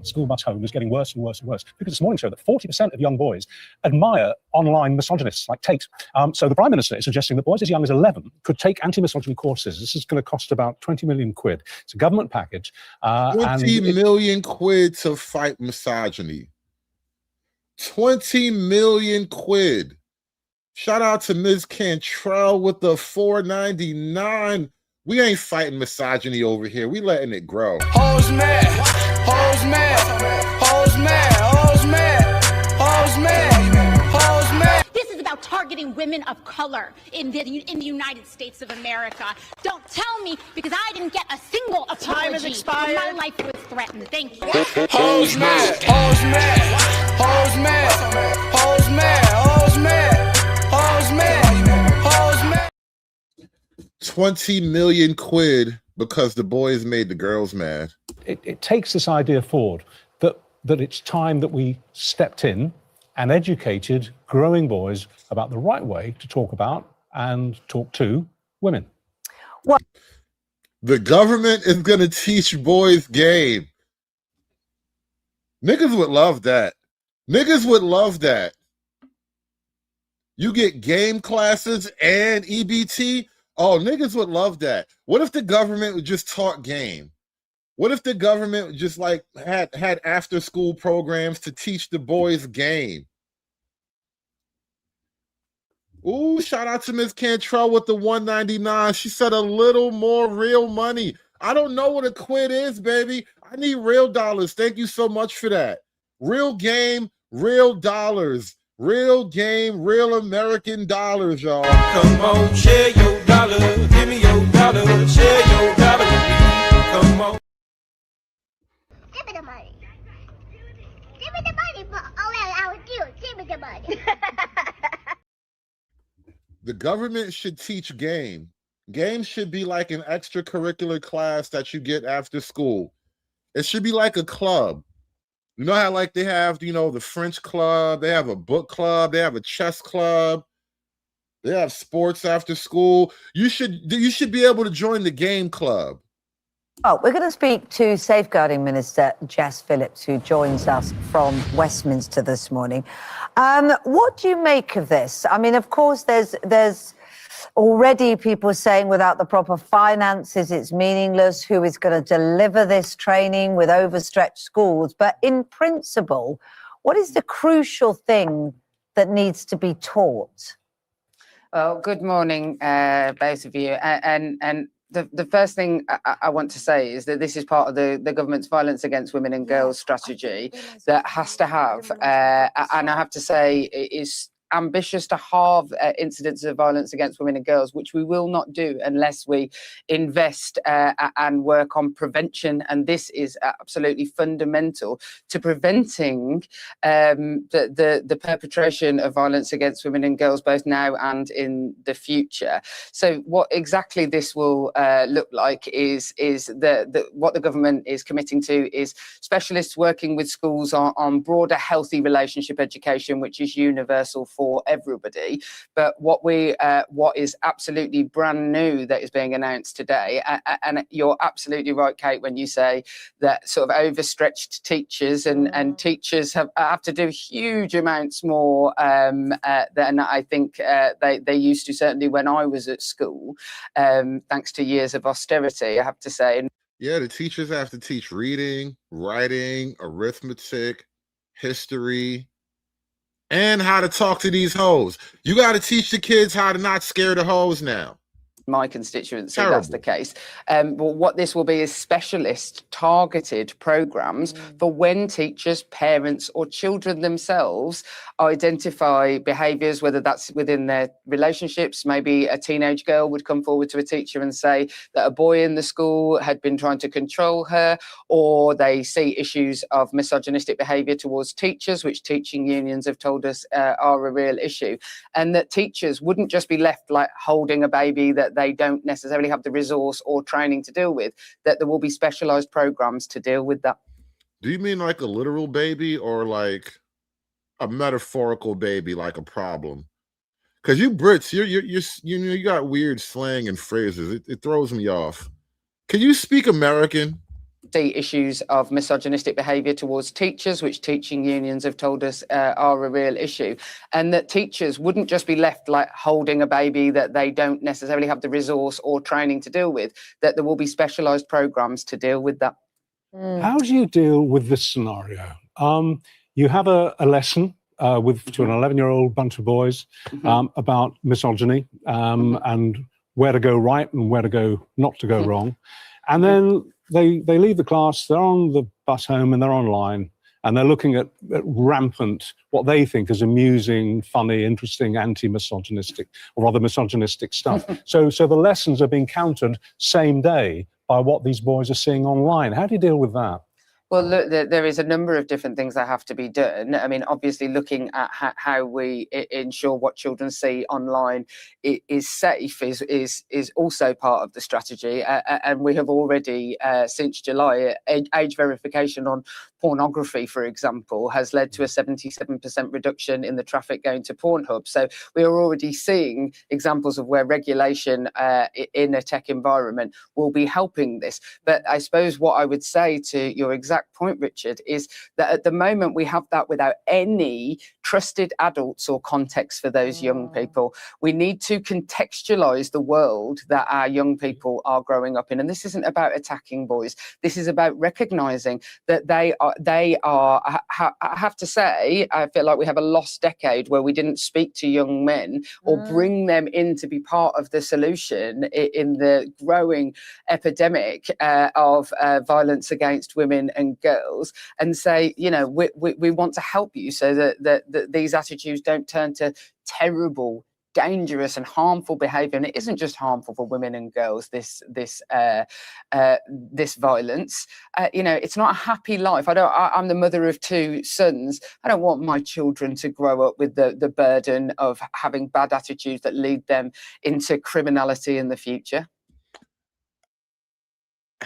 School Bus Home is getting worse and worse and worse, because this morning showed that 40% of young boys admire online misogynists like Tate. So the Prime Minister is suggesting that boys as young as 11 could take anti-misogyny courses. This is going to cost about 20 million quid. It's a government package. 20 million quid to fight misogyny. 20 million quid. Shout out to Ms. Cantrell with the $4.99. We ain't fighting misogyny over here. We letting it grow. Hoes mad, hoes mad, hoes mad, hoes mad, hoes mad, hoes mad. This is about targeting women of color in the United States of America. Don't tell me, because I didn't get a single apology. Time has expired. My life was threatened. Thank you. Hoes mad, hoes mad, hoes mad, hoes mad, hoes mad, hoes mad, hoes mad. 20 million quid because the boys made the girls mad. It takes this idea forward that it's time that we stepped in and educated growing boys about the right way to talk about and talk to women. What? The government is going to teach boys game. Niggas would love that. Niggas would love that. You get game classes and EBT. Oh, niggas would love that. What if the government would just taught game? What if the government just like had after school programs to teach the boys game? Ooh, shout out to Ms. Cantrell with the $1.99. She said a little more real money. I don't know what a quid is, baby. I need real dollars. Thank you so much for that. Real game, real dollars. Real game, real American dollars, y'all. Come on, share your dollar. Give me your dollar. Share your dollar with me. Come on. Give me the money. Give me the money for all that I would do. Give me the money. The government should teach game. Game should be like an extracurricular class that you get after school. It should be like a club. You know how like they have, you know, the French club, they have a book club, they have a chess club, they have sports after school. You should be able to join the game club. Oh, we're going to speak to Safeguarding Minister Jess Phillips, who joins us from Westminster this morning. What do you make of this? I mean, of course, there's already people saying without the proper finances, it's meaningless. Who is going to deliver this training with overstretched schools? But in principle, what is the crucial thing that needs to be taught? Well, good morning, both of you. And the first thing I want to say is that this is part of the government's violence against women and girls strategy that has to have, and I have to say, it is ambitious to halve incidents of violence against women and girls, which we will not do unless we invest and work on prevention. And this is absolutely fundamental to preventing the perpetration of violence against women and girls, both now and in the future. So what exactly this will look like is what the government is committing to is specialists working with schools on broader healthy relationship education, which is universal for everybody. But what is absolutely brand new that is being announced today, and you're absolutely right, Kate, when you say that sort of overstretched teachers and teachers have to do huge amounts more than I think they used to, certainly when I was at school, thanks to years of austerity, I have to say. Yeah, the teachers have to teach reading, writing, arithmetic, history, and how to talk to these hoes. You got to teach the kids how to not scare the hoes now. my constituency, Terrible. that's the case. But what this will be is specialist targeted programs for when teachers, parents or children themselves identify behaviours, whether that's within their relationships. Maybe a teenage girl would come forward to a teacher and say that a boy in the school had been trying to control her, or they see issues of misogynistic behaviour towards teachers, which teaching unions have told us are a real issue. And that teachers wouldn't just be left like holding a baby that they don't necessarily have the resource or training to deal with, that there will be specialised programmes to deal with that. Do you mean like a literal baby or like a metaphorical baby, like a problem? Because you Brits, you got weird slang and phrases. It throws me off. Can you speak American? See issues of misogynistic behaviour towards teachers, which teaching unions have told us are a real issue, and that teachers wouldn't just be left like holding a baby that they don't necessarily have the resource or training to deal with, that there will be specialised programmes to deal with that. How do you deal with this scenario? You have a lesson to an 11-year-old bunch of boys about misogyny and where to go right and where to go not to go wrong. And then they leave the class, they're on the bus home and they're online and they're looking at rampant, what they think is amusing, funny, interesting, anti-misogynistic or rather misogynistic stuff. So the lessons are being countered same day by what these boys are seeing online. How do you deal with that? Well, look, there is a number of different things that have to be done. I mean, obviously, looking at how we ensure what children see online is safe is also part of the strategy. And we have already, since July, age verification on pornography, for example, has led to a 77% reduction in the traffic going to Pornhub. So we are already seeing examples of where regulation in a tech environment will be helping this. But I suppose what I would say to your exact point, Richard, is that at the moment we have that without any trusted adults or context for those young people. We need to contextualize the world that our young people are growing up in. And this isn't about attacking boys. This is about recognizing that they are, I have to say, I feel like we have a lost decade where we didn't speak to young men or bring them in to be part of the solution in the growing epidemic of violence against women and girls, and say, you know, we want to help you so that these attitudes don't turn to terrible, dangerous and harmful behavior. And it isn't just harmful for women and girls, this violence. You know, it's not a happy life. I'm the mother of 2 sons. I don't want my children to grow up with the burden of having bad attitudes that lead them into criminality in the future.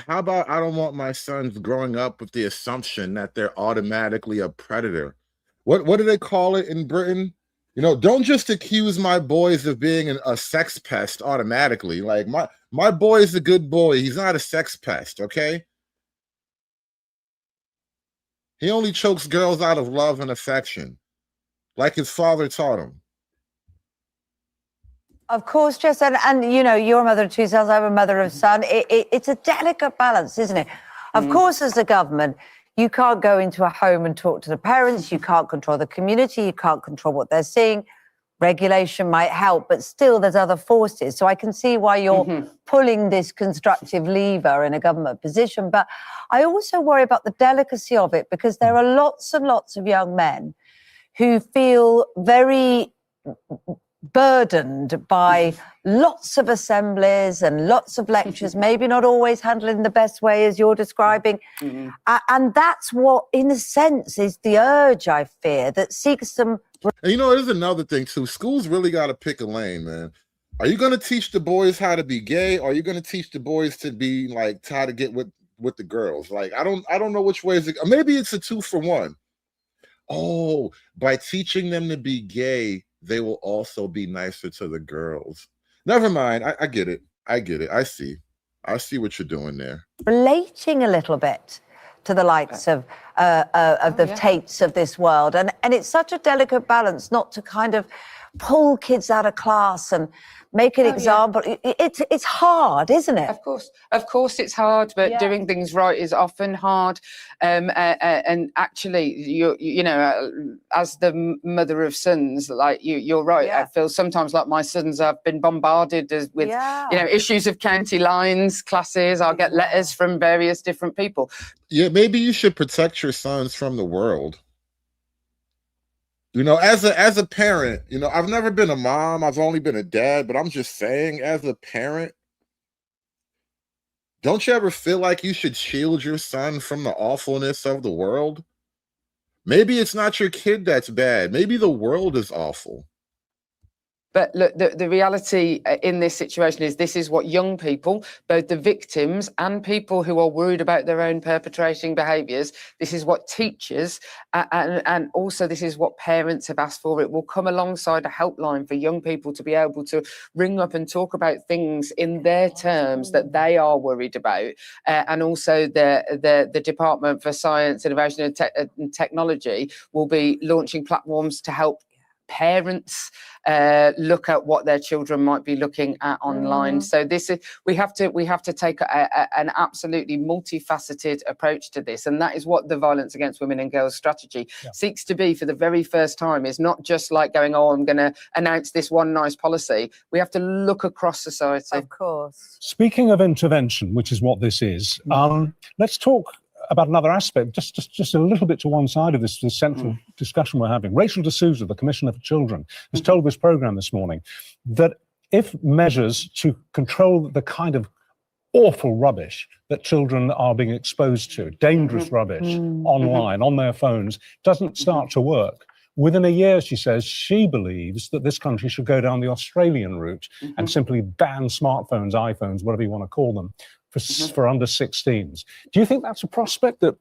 How about I don't want my sons growing up with the assumption that they're automatically a predator? What do they call it in Britain? You know, don't just accuse my boys of being a sex pest automatically. Like my boy is a good boy. He's not a sex pest, okay? He only chokes girls out of love and affection, like his father taught him. Of course, Jess, and you know, you're a mother of 2 sons, I'm a mother of a son. It's a delicate balance, isn't it? Of course, as a government, you can't go into a home and talk to the parents, you can't control the community, you can't control what they're seeing. Regulation might help, but still there's other forces. So I can see why you're pulling this constructive lever in a government position. But I also worry about the delicacy of it, because there are lots and lots of young men who feel very burdened by lots of assemblies and lots of lectures, maybe not always handled in the best way as you're describing. And that's what, in a sense, is the urge, I fear, that seeks some... And you know, there's another thing too. Schools really got to pick a lane, man. Are you going to teach the boys how to be gay? Or are you going to teach the boys to be like, how to get with the girls? Like, I don't know which way is it. Maybe it's a 2-for-1. Oh, by teaching them to be gay, they will also be nicer to the girls. Never mind. I get it. I get it. I see what you're doing there. Relating a little bit to the likes of the Tates of this world. And it's such a delicate balance not to kind of pull kids out of class and make an example. It's hard, isn't it? Of course it's hard, but doing things right is often hard. And actually, you know, as the mother of sons, like you're right. I feel sometimes like my sons have been bombarded with, you know, issues of county lines, classes. I'll get letters from various different people. Yeah, maybe you should protect your sons from the world. You know, as a parent, you know, I've never been a mom. I've only been a dad, but I'm just saying, as a parent, don't you ever feel like you should shield your son from the awfulness of the world? Maybe it's not your kid that's bad. Maybe the world is awful. But look, the reality in this situation is this is what young people, both the victims and people who are worried about their own perpetrating behaviours, this is what teachers and also this is what parents have asked for. It will come alongside a helpline for young people to be able to ring up and talk about things in their terms that they are worried about. And also the Department for Science, Innovation and Technology will be launching platforms to help parents look at what their children might be looking at online. So this is we have to take an absolutely multifaceted approach to this, and that is what the Violence Against Women and Girls strategy seeks to be for the very first time. Is not just like going, oh, I'm going to announce this one nice policy. We have to look across society. Of course. Speaking of intervention, which is what this is, let's talk about another aspect, just a little bit to one side of this central discussion we're having. Rachel D'Souza, the Commissioner for Children, has told this programme this morning that if measures to control the kind of awful rubbish that children are being exposed to, dangerous rubbish online, on their phones, doesn't start to work, within a year, she says, she believes that this country should go down the Australian route and simply ban smartphones, iPhones, whatever you want to call them, for under 16s. Do you think that's a prospect that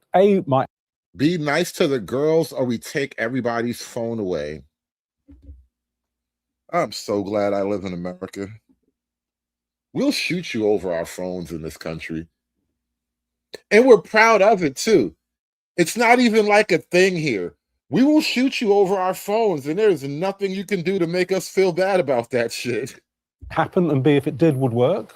might be nice to the girls, or we take everybody's phone away? I'm so glad I live in America. We'll shoot you over our phones in this country. And we're proud of it too. It's not even like a thing here. We will shoot you over our phones, and there's nothing you can do to make us feel bad about that shit. Happen, and B, if it did, would work?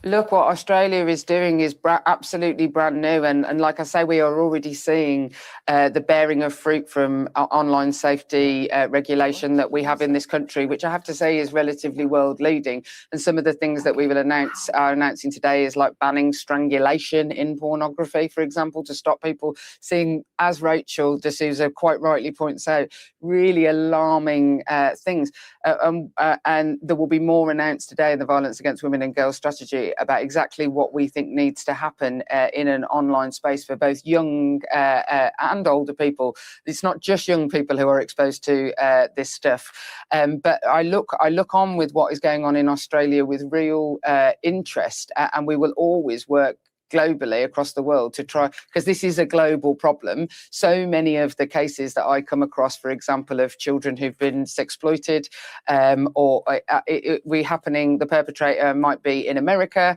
Look, what Australia is doing is absolutely brand new. And like I say, we are already seeing the bearing of fruit from online safety regulation that we have in this country, which I have to say is relatively world leading. And some of the things that we will are announcing today is like banning strangulation in pornography, for example, to stop people seeing, as Rachel D'Souza quite rightly points out, really alarming things. And there will be more announced today in the Violence Against Women and Girls strategy about exactly what we think needs to happen in an online space for both young and older people. It's not just young people who are exposed to this stuff. But I look on with what is going on in Australia with real interest, and we will always work globally across the world to try, because this is a global problem. So many of the cases that I come across, for example, of children who've been sexploited, the perpetrator might be in America,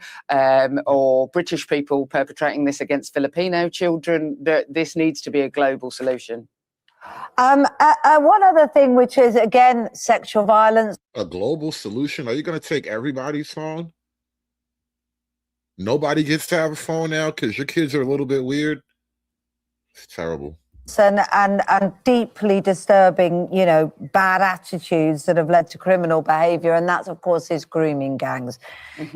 or British people perpetrating this against Filipino children. This needs to be a global solution. One other thing, which is, again, sexual violence. A global solution? Are you going to take everybody's phone? Nobody gets to have a phone now because your kids are a little bit weird? It's terrible. And deeply disturbing, you know, bad attitudes that have led to criminal behaviour, and that's, of course, is grooming gangs.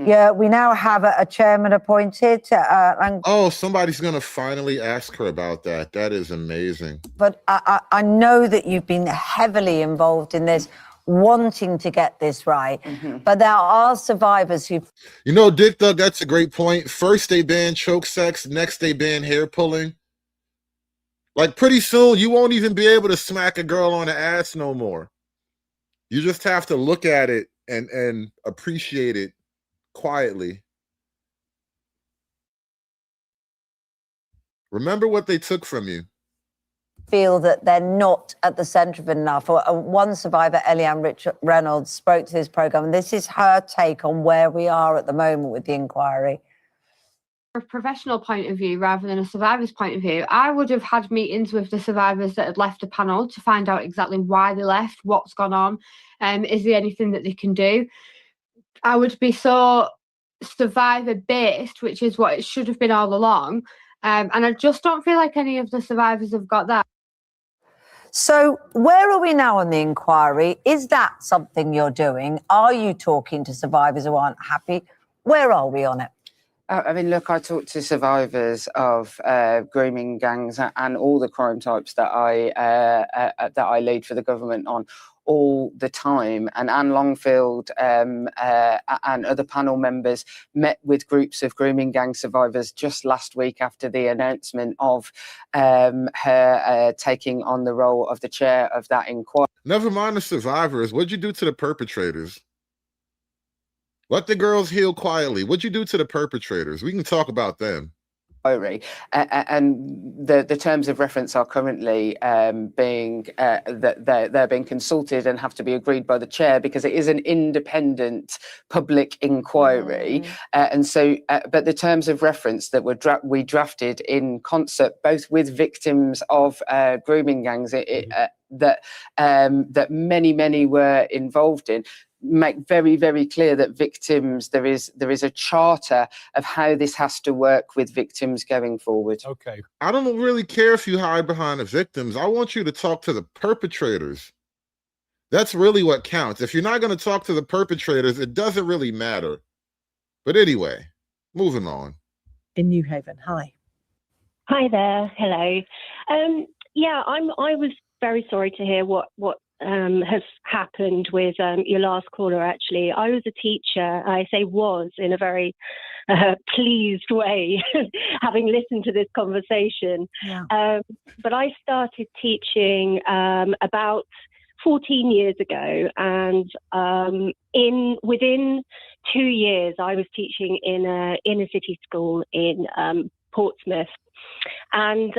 Yeah, we now have a chairman appointed. Oh, somebody's going to finally ask her about that. That is amazing. But I know that you've been heavily involved in this, wanting to get this right. But there are survivors who... You know, Dick Doug, that's a great point. First they ban choke sex, next they ban hair pulling. Like, pretty soon, you won't even be able to smack a girl on the ass no more. You just have to look at it and appreciate it quietly. Remember what they took from you. Feel that they're not at the centre of enough. One survivor, Eliane Reynolds, spoke to this programme, and this is her take on where we are at the moment with the inquiry. a professional point of view rather than a survivor's point of view, I would have had meetings with the survivors that had left the panel to find out exactly why they left, what's gone on, is there anything that they can do. I would be so survivor based, which is what it should have been all along, and I just don't feel like any of the survivors have got that. So where are we now on the inquiry? Is that something you're doing? Are you talking to survivors who aren't happy? Where are we on it? I mean, look, I talk to survivors of grooming gangs and all the crime types that I lead for the government on all the time. And Anne Longfield and other panel members met with groups of grooming gang survivors just last week after the announcement of her taking on the role of the chair of that inquiry. Never mind the survivors. What'd you do to the perpetrators? Let the girls heal quietly. What'd you do to the perpetrators? We can talk about them. And the terms of reference are currently being that they're being consulted and have to be agreed by the chair because it is an independent public inquiry. And so, but the terms of reference that we drafted in concert, both with victims of grooming gangs that many were involved in, make very, very clear that victims, there is a charter of how this has to work with victims going forward. Okay. I don't really care if you hide behind the victims. I want you to talk to the perpetrators. That's really what counts. If you're not going to talk to the perpetrators, it doesn't really matter. But anyway, moving on. In New Haven, hi. Hi there. Hello. Yeah, I was very sorry to hear what has happened with your last caller. Actually, I was a teacher. I say was in a very pleased way, having listened to this conversation. Yeah. But I started teaching about 14 years ago, and within 2 years, I was teaching in a inner city school in Portsmouth, and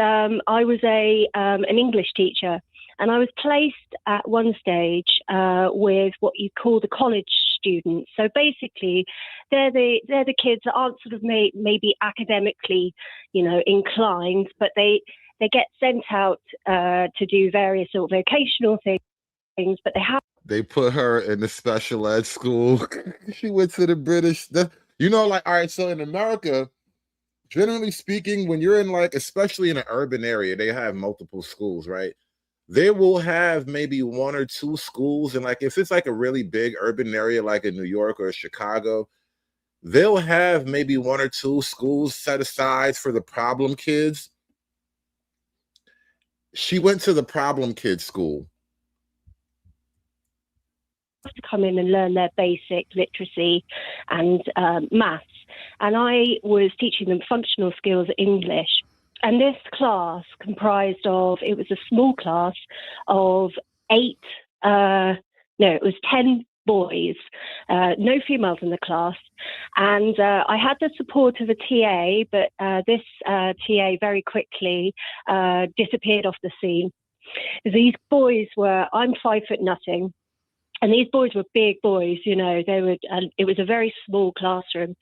I was an English teacher. And I was placed at one stage with what you call the college students. So basically, they're the kids that aren't sort of maybe academically, inclined, but they get sent out to do various sort of vocational things. But they put her in the special ed school. She went to the British. All right. So in America, generally speaking, when you're in especially in an urban area, they have multiple schools, right? They will have maybe one or two schools. And if it's a really big urban area, like in New York or Chicago, they'll have maybe one or two schools set aside for the problem kids. She went to the problem kids school. To come in and learn their basic literacy and maths. And I was teaching them functional skills English. And this class comprised of, it was a small class of 10 boys, no females in the class. And I had the support of a TA, but this TA very quickly disappeared off the scene. These boys I'm 5 foot nothing. And these boys were big boys, it was a very small classroom.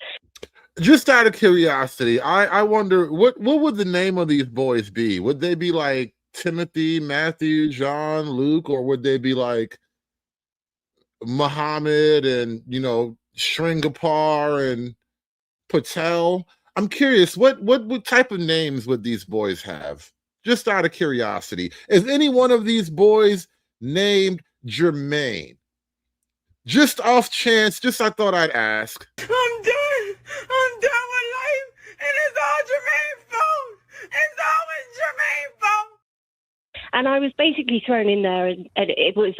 Just out of curiosity, I wonder what would the name of these boys be? Would they be like Timothy, Matthew, John, Luke, or would they be like Muhammad and Sringapar and Patel? I'm curious, what type of names would these boys have? Just out of curiosity. Is any one of these boys named Jermaine? Just off chance, I thought I'd ask. I'm done with life, and it's all Jermaine's fault. It's always Jermaine's fault. And I was basically thrown in there, and it was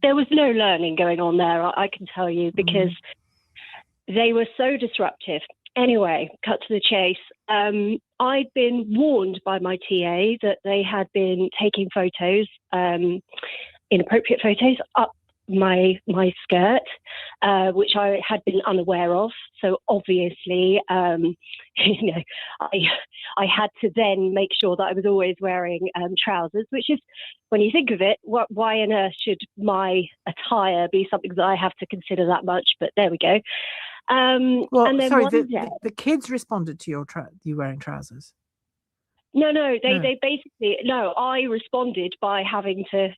there was no learning going on there, I can tell you, because they were so disruptive. Anyway, cut to the chase. I'd been warned by my TA that they had been taking photos, inappropriate photos, up my skirt, which I had been unaware of. So obviously, I had to then make sure that I was always wearing trousers, which is, when you think of it, why on earth should my attire be something that I have to consider that much? But there we go. Well, and then sorry, one day, the kids responded to you wearing trousers. No, they basically, no, I responded by having to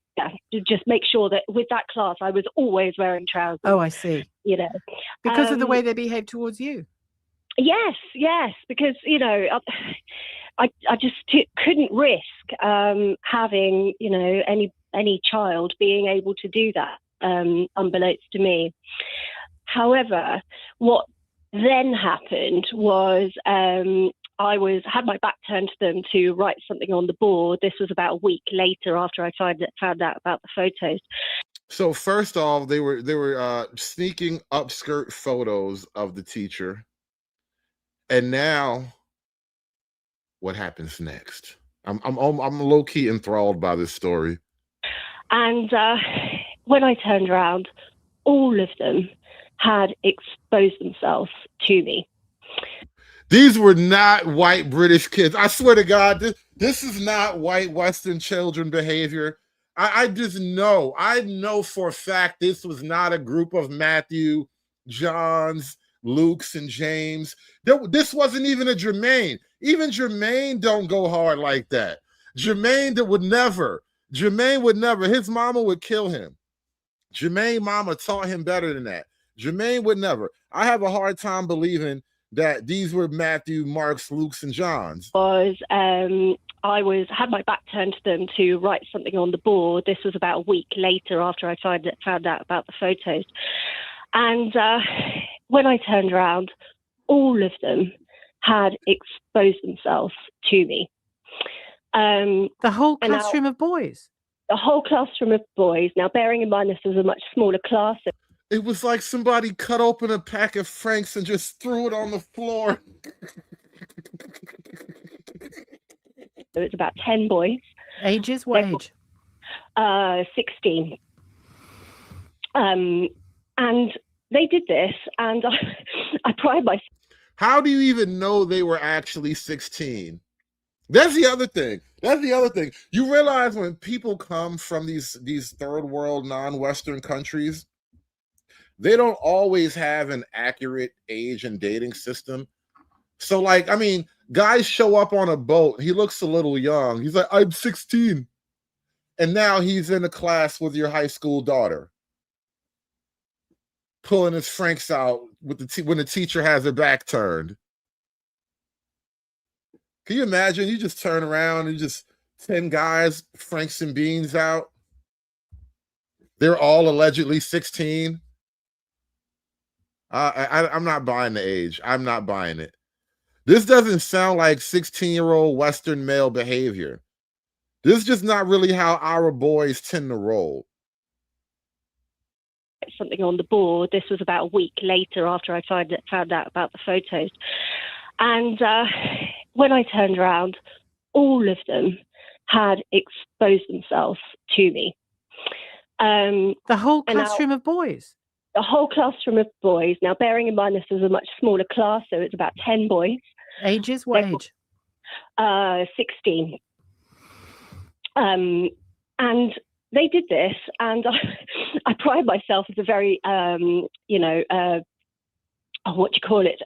just make sure that with that class, I was always wearing trousers. Oh, I see. You know, Because of the way they behaved towards you. Yes, because, you know, I just couldn't risk having, you know, any child being able to do that, unbeknownst to me. However, what then happened was I had my back turned to them to write something on the board. This was about a week later after I found out about the photos. So first off, they were sneaking upskirt photos of the teacher. And now what happens next? I'm low key enthralled by this story. And when I turned around, all of them had exposed themselves to me. These were not white British kids. I swear to God, this is not white Western children behavior. I just know. I know for a fact this was not a group of Matthew, Johns, Lukes, and James. This wasn't even a Jermaine. Even Jermaine don't go hard like that. Jermaine would never. His mama would kill him. Jermaine mama taught him better than that. Jermaine would never. I have a hard time believing that these were Matthew, Marks, Lukes, and Johns. I had my back turned to them to write something on the board. This was about a week later after I found out about the photos. And when I turned around, all of them had exposed themselves to me. The whole classroom of boys? The whole classroom of boys. Now, bearing in mind this was a much smaller class. It was like somebody cut open a pack of Franks and just threw it on the floor. So it's about 10 boys. Ages? What age? 16. And they did this, and I pride myself. How do you even know they were actually 16? That's the other thing. You realize when people come from these third world, non-Western countries, they don't always have an accurate age and dating system. So, like, I mean, guys show up on a boat. He looks a little young. He's like, I'm 16. And now he's in a class with your high school daughter, pulling his Franks out with when the teacher has her back turned. Can you imagine? You just turn around and just 10 guys, Franks and beans out. They're all allegedly 16. I'm not buying the age. I'm not buying it. This doesn't sound like 16-year-old Western male behavior. This is just not really how our boys tend to roll. Something on the board. This was about a week later after I found out about the photos. And when I turned around, all of them had exposed themselves to me. The whole classroom of boys? The whole classroom of boys. Now, bearing in mind this was a much smaller class, so it's about 10 boys. Ages? What age? 16. And they did this, and I pride myself as a very, what do you call it?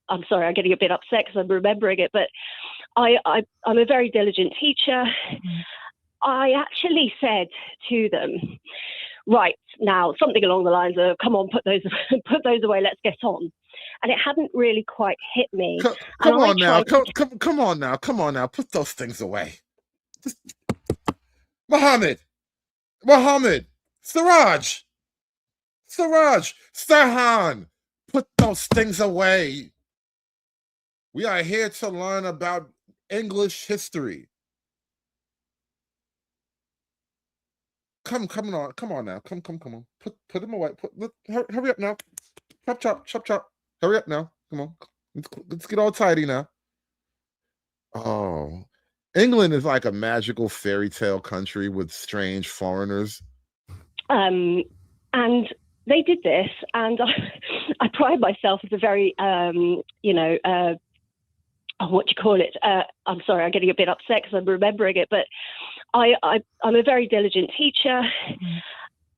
I'm sorry, I'm getting a bit upset because I'm remembering it, but I'm a very diligent teacher. I actually said to them, right, now, something along the lines of, come on, put those away, let's get on. And it hadn't really quite hit me. Come on now, put those things away. Mohammed, Siraj, Sarhan, put those things away. We are here to learn about English history. Come on now. Come on. Put them away. Hurry up now. Chop. Hurry up now. Come on. Let's get all tidy now. Oh, England is like a magical fairy tale country with strange foreigners. And they did this, and I pride myself as a very, what do you call it? I'm sorry, I'm getting a bit upset because I'm remembering it, but I'm a very diligent teacher.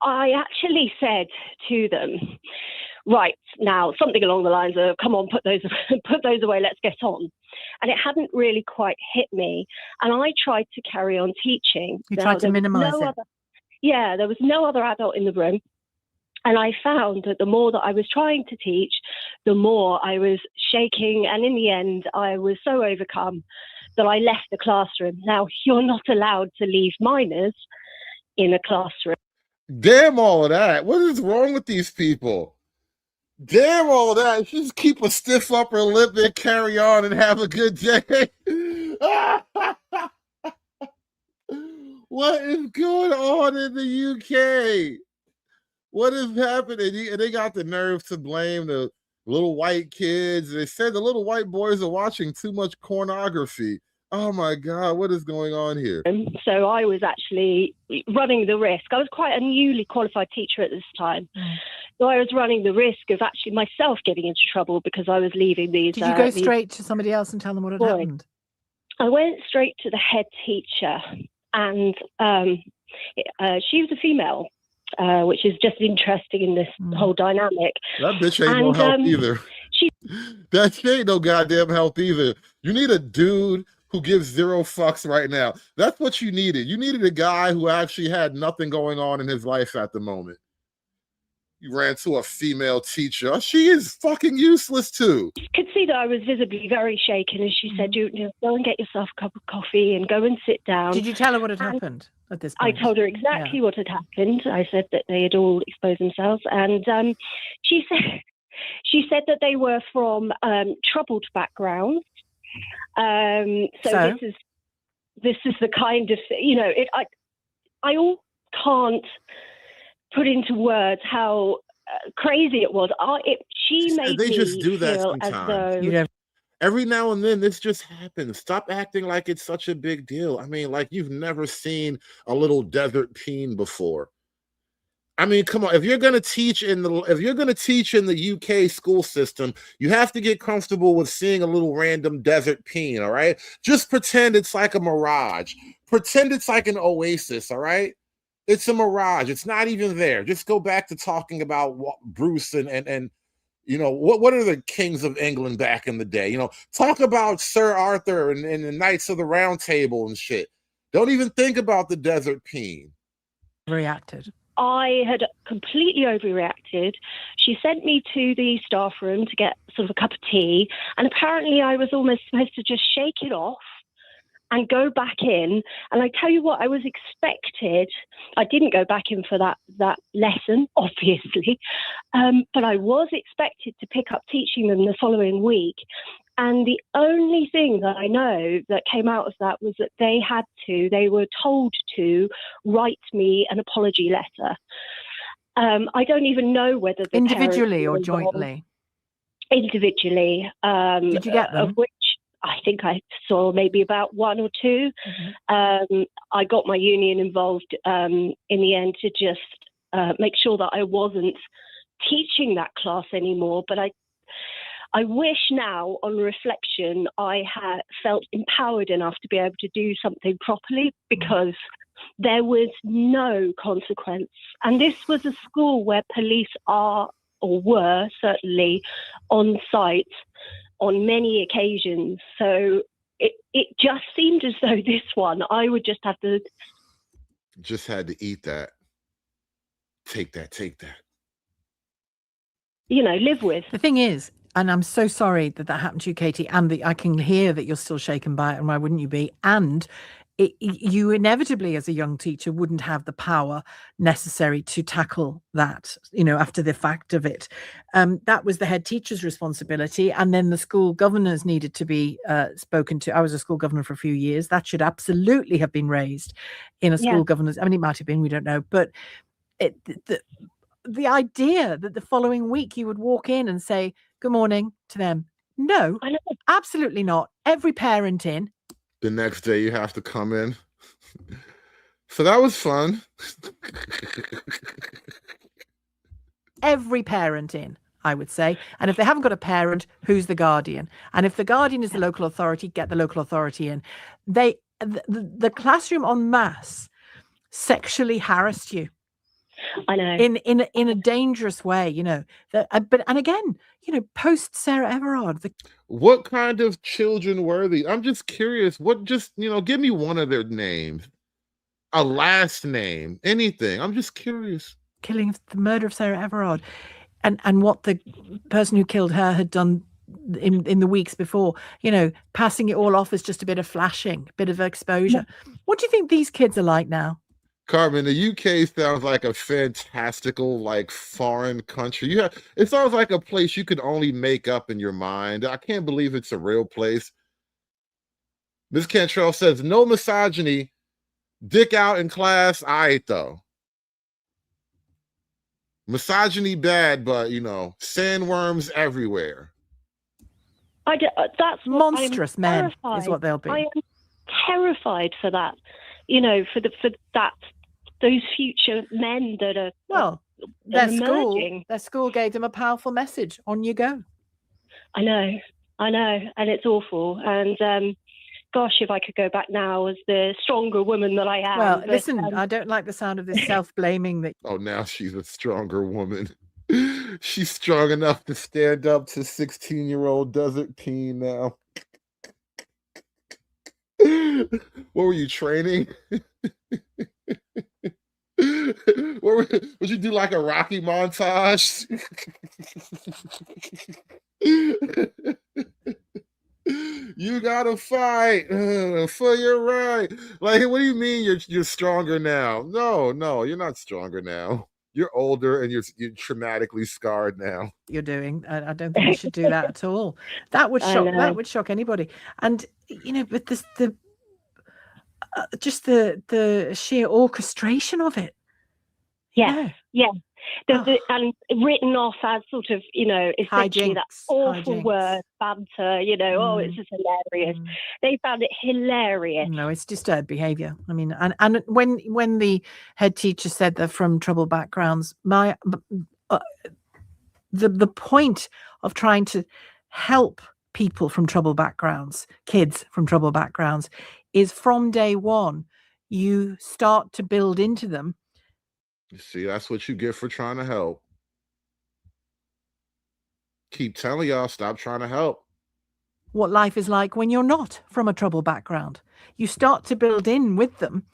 I actually said to them, right, now something along the lines of, come on, put those away, let's get on. And it hadn't really quite hit me. And I tried to carry on teaching. You tried to minimize it. There was no other adult in the room. And I found that the more that I was trying to teach, the more I was shaking. And in the end, I was so overcome that I left the classroom. Now, you're not allowed to leave minors in a classroom. Damn all of that. What is wrong with these people? Damn all of that. Just keep a stiff upper lip and carry on and have a good day. What is going on in the UK? What is happening? And they got the nerve to blame the little white kids. They said the little white boys are watching too much pornography. Oh my God, what is going on here? So I was actually running the risk. I was quite a newly qualified teacher at this time. So I was running the risk of actually myself getting into trouble because I was leaving these. Did you go straight to somebody else and tell them what had happened? I went straight to the head teacher, and she was a female, which is just interesting in this whole dynamic. That bitch ain't no help either. That ain't no goddamn help either. You need a dude who gives zero fucks right now. That's what you needed. You needed a guy who actually had nothing going on in his life at the moment. You ran to a female teacher. She is fucking useless too. You could see that I was visibly very shaken, and she said, you know, go and get yourself a cup of coffee and go and sit down. Did you tell her what had happened at this point? I told her exactly what had happened. I said that they had all exposed themselves, and she said that they were from troubled backgrounds. So this is the kind of, you know, I all can't put into words how crazy it was. She made they me just do that feel sometimes. as though every now and then this just happens. Stop acting like it's such a big deal. I mean, like you've never seen a little desert peen before. I mean, come on. If you're going to teach in the UK school system, you have to get comfortable with seeing a little random desert peen, all right? Just pretend it's like a mirage. Pretend it's like an oasis, all right? It's a mirage. It's not even there. Just go back to talking about Bruce and you know, what are the kings of England back in the day? You know, talk about Sir Arthur and the Knights of the Round Table and shit. Don't even think about the desert peen. Reacted. I had completely overreacted. She sent me to the staff room to get sort of a cup of tea, and apparently I was almost supposed to just shake it off and go back in. And I tell you what, I was expected. I didn't go back in for that lesson, obviously, but I was expected to pick up teaching them the following week. And the only thing that I know that came out of that was that they were told to write me an apology letter. I don't even know whether the individually or jointly. Individually. Did you get them? Of which I think I saw maybe about one or two. I got my union involved in the end to just make sure that I wasn't teaching that class anymore. But I wish now, on reflection, I had felt empowered enough to be able to do something properly, because there was no consequence. And this was a school where police are, or were certainly, on site on many occasions. So it just seemed as though this one, I would just have to... Just had to eat that. Take that. You know, live with. The thing is, and I'm so sorry that happened to you, Katie, and I can hear that you're still shaken by it, and why wouldn't you be? And you inevitably, as a young teacher, wouldn't have the power necessary to tackle that, you know, after the fact of it. That was the head teacher's responsibility. And then the school governors needed to be spoken to. I was a school governor for a few years. That should absolutely have been raised in a school governor's. I mean, it might have been, we don't know. But the idea that the following week you would walk in and say, good morning to them. No, absolutely not. Every parent in. The next day you have to come in. So that was fun. Every parent in, I would say. And if they haven't got a parent, who's the guardian? And if the guardian is the local authority, get the local authority in. The classroom en masse sexually harassed you. I know. In a dangerous way, you know. And again, you know, post Sarah Everard. What kind of children were these? I'm just curious. What, just, you know, give me one of their names, a last name, anything. I'm just curious. The murder of Sarah Everard, and what the person who killed her had done in the weeks before, you know, passing it all off as just a bit of flashing, bit of exposure. What do you think these kids are like now? Carmen, the UK sounds like a fantastical, like, foreign country. It sounds like a place you could only make up in your mind. I can't believe it's a real place. Ms. Cantrell says, no misogyny, dick out in class, all right, though. Misogyny bad, but, you know, sandworms everywhere. That's monstrous men is what they'll be. I am terrified for that. You know, for those future men that are their school gave them a powerful message. On you go. I know, and it's awful. And gosh, if I could go back now as the stronger woman that I am. Well, listen, I don't like the sound of this self-blaming that. Oh, now she's a stronger woman. She's strong enough to stand up to 16-year-old desert teen now. What were you training? Would you do like a Rocky montage? You gotta fight for your right. Like, what do you mean you're stronger now? No, you're not stronger now. You're older and you're traumatically scarred now. You're doing. I don't think you should do that at all. That would shock anybody. And you know, but just the sheer orchestration of it. Yeah. And written off as sort of, you know, essentially that awful word, banter, you know, it's just hilarious. They found it hilarious. No, it's disturbed behaviour. I mean, and when the head teacher said they're from troubled backgrounds, the point of trying to help people from troubled backgrounds, kids from troubled backgrounds, is from day one, you start to build into them. You see, that's what you get for trying to help. Keep telling y'all, stop trying to help. What life is like when you're not from a troubled background. You start to build in with them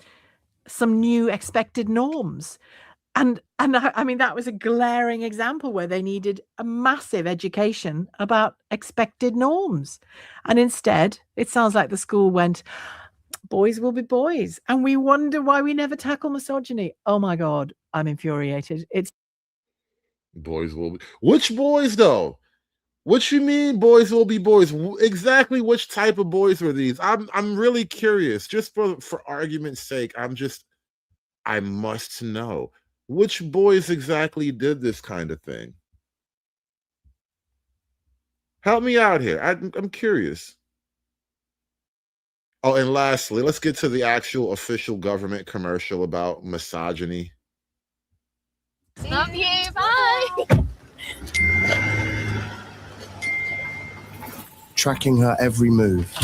some new expected norms. And I mean, that was a glaring example where they needed a massive education about expected norms. And instead, it sounds like the school went, boys will be boys. And we wonder why we never tackle misogyny. Oh my God, I'm infuriated. Boys will be. Which boys, though? What you mean boys will be boys? Exactly which type of boys were these? I'm really curious. Just for argument's sake, I must know. Which boys exactly did this kind of thing? Help me out here. I'm curious. Oh, and lastly, let's get to the actual official government commercial about misogyny. Love you. Bye. Tracking her every move.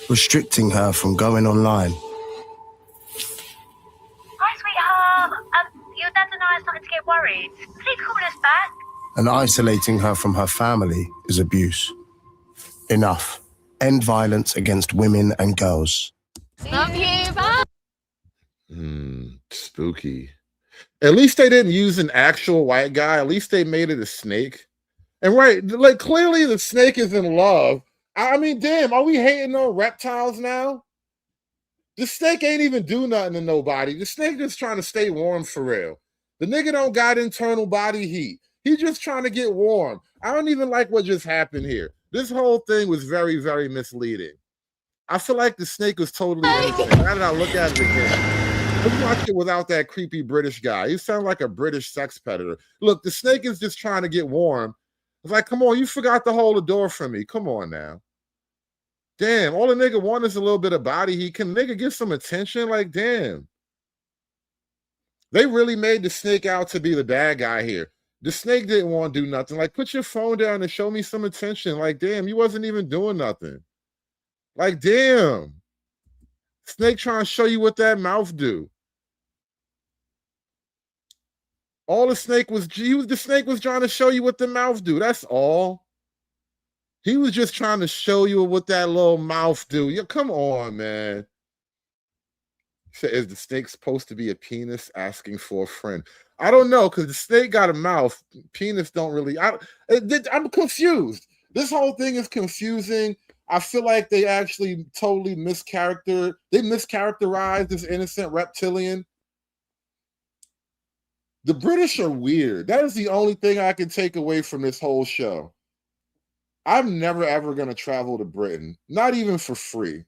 Restricting her from going online. Hi, sweetheart. Your dad and I are starting to get worried. Please call us back. And isolating her from her family is abuse. Enough. End violence against women and girls. Love you. Bye. Spooky. At least they didn't use an actual white guy. At least they made it a snake. And right, like, clearly the snake is in love. I mean, damn, are we hating on reptiles now? The snake ain't even do nothing to nobody. The snake just trying to stay warm for real. The nigga don't got internal body heat. He just trying to get warm. I don't even like what just happened here. This whole thing was very, very misleading. I feel like the snake was totally innocent. Now that I look at it again, let's watch it without that creepy British guy. He sounds like a British sex predator. Look, the snake is just trying to get warm. It's like, come on, you forgot to hold the door for me. Come on now. Damn, all the nigga want is a little bit of body heat. Can the nigga get some attention? Like, damn. They really made the snake out to be the bad guy here. The snake didn't want to do nothing. Like, put your phone down and show me some attention. Like, damn, you wasn't even doing nothing. Like, damn. Snake trying to show you what that mouth do. All the snake was trying to show you what the mouth do. That's all. He was just trying to show you what that little mouth do. Yeah, come on, man. So is the snake supposed to be a penis asking for a friend? I don't know, because the snake got a mouth. Penis don't really. I'm confused. This whole thing is confusing. I feel like they actually totally mischaracterized this innocent reptilian. The British are weird. That is the only thing I can take away from this whole show. I'm never, ever going to travel to Britain, not even for free.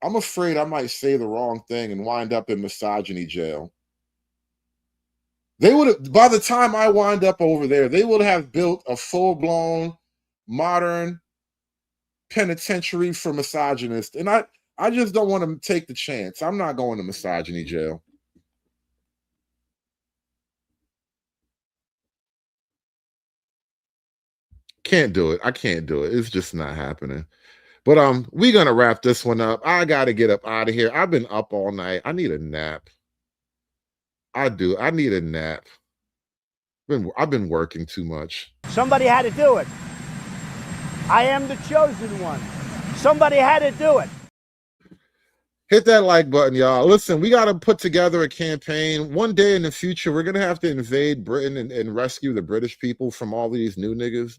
I'm afraid I might say the wrong thing and wind up in misogyny jail. They would have, by the time I wind up over there, they would have built a full-blown, modern penitentiary for misogynists. And I just don't want to take the chance. I'm not going to misogyny jail. Can't do it. I can't do it. It's just not happening. But we're gonna wrap this one up. I gotta get up out of here. I've been up all night. I need a nap. I do. I need a nap. I've been working too much. Somebody had to do it. I am the chosen one. Somebody had to do it. Hit that like button, y'all. Listen, we got to put together a campaign. One day in the future, we're going to have to invade Britain and rescue the British people from all these new niggas.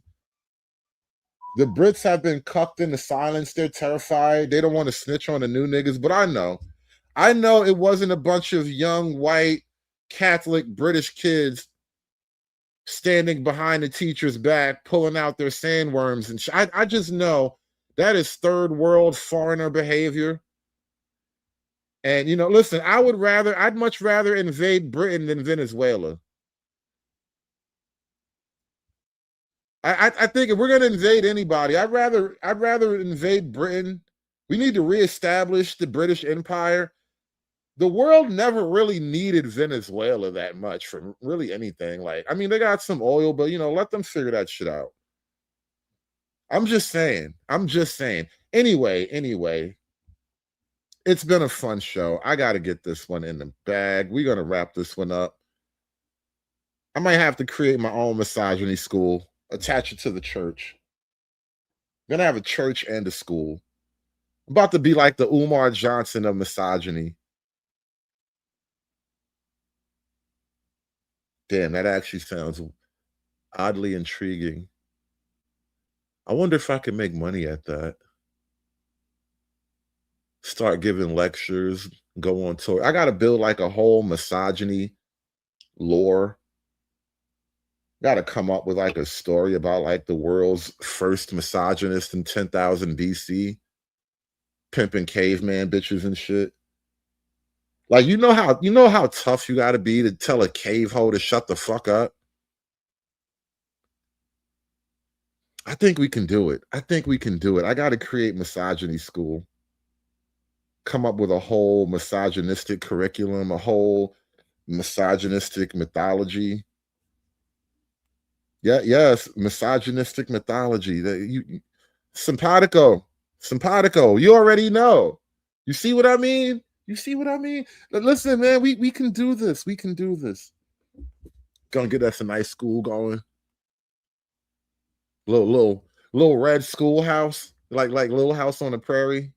The Brits have been cucked into silence. They're terrified. They don't want to snitch on the new niggas. But I know it wasn't a bunch of young, white, Catholic British kids standing behind the teacher's back, pulling out their sandworms. And I just know that is third world foreigner behavior. And, listen, I'd much rather invade Britain than Venezuela. I think if we're going to invade anybody, I'd rather invade Britain. We need to reestablish the British Empire. The world never really needed Venezuela that much for really anything. They got some oil, but, let them figure that shit out. I'm just saying. Anyway, it's been a fun show. I got to get this one in the bag. We're going to wrap this one up. I might have to create my own misogyny school. Attach it to the church. I'm gonna have a church and a school. I'm about to be like the Umar Johnson of misogyny. Damn, that actually sounds oddly intriguing. I wonder if I can make money at that. Start giving lectures, go on tour. I gotta build like a whole misogyny lore. Got to come up with like a story about like the world's first misogynist in 10,000 BC, pimping caveman bitches and shit. Like, you know how tough you got to be to tell a cave hoe to shut the fuck up. I think we can do it. I got to create misogyny school. Come up with a whole misogynistic curriculum, a whole misogynistic mythology. Yes, misogynistic mythology. Simpatico. You already know. You see what I mean? Listen, man, we can do this. Gonna get us a nice school going. Little red schoolhouse, like Little House on the Prairie.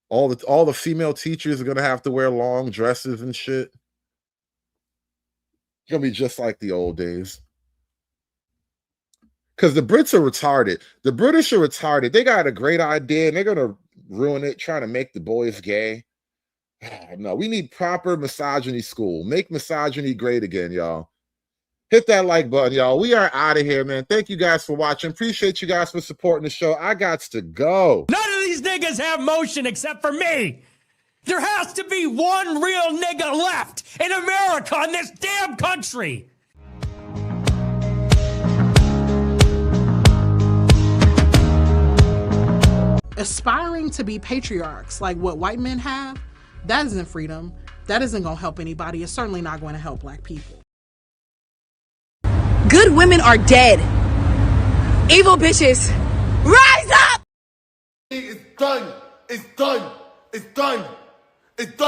All the female teachers are gonna have to wear long dresses and shit. It's gonna be just like the old days. Because the Brits are retarded. The British are retarded. They got a great idea and they're gonna ruin it, trying to make the boys gay. No, we need proper misogyny school. Make misogyny great again, y'all. Hit that like button, y'all. We are out of here, man. Thank you guys for watching. Appreciate you guys for supporting the show. I got to go. None of these niggas have motion except for me. There has to be one real nigga left in America, in this damn country. Aspiring to be patriarchs like what white men have, that isn't freedom. That isn't going to help anybody. It's certainly not going to help black people. Good women are dead. Evil bitches, rise up! done. It's done. It's done. It's done.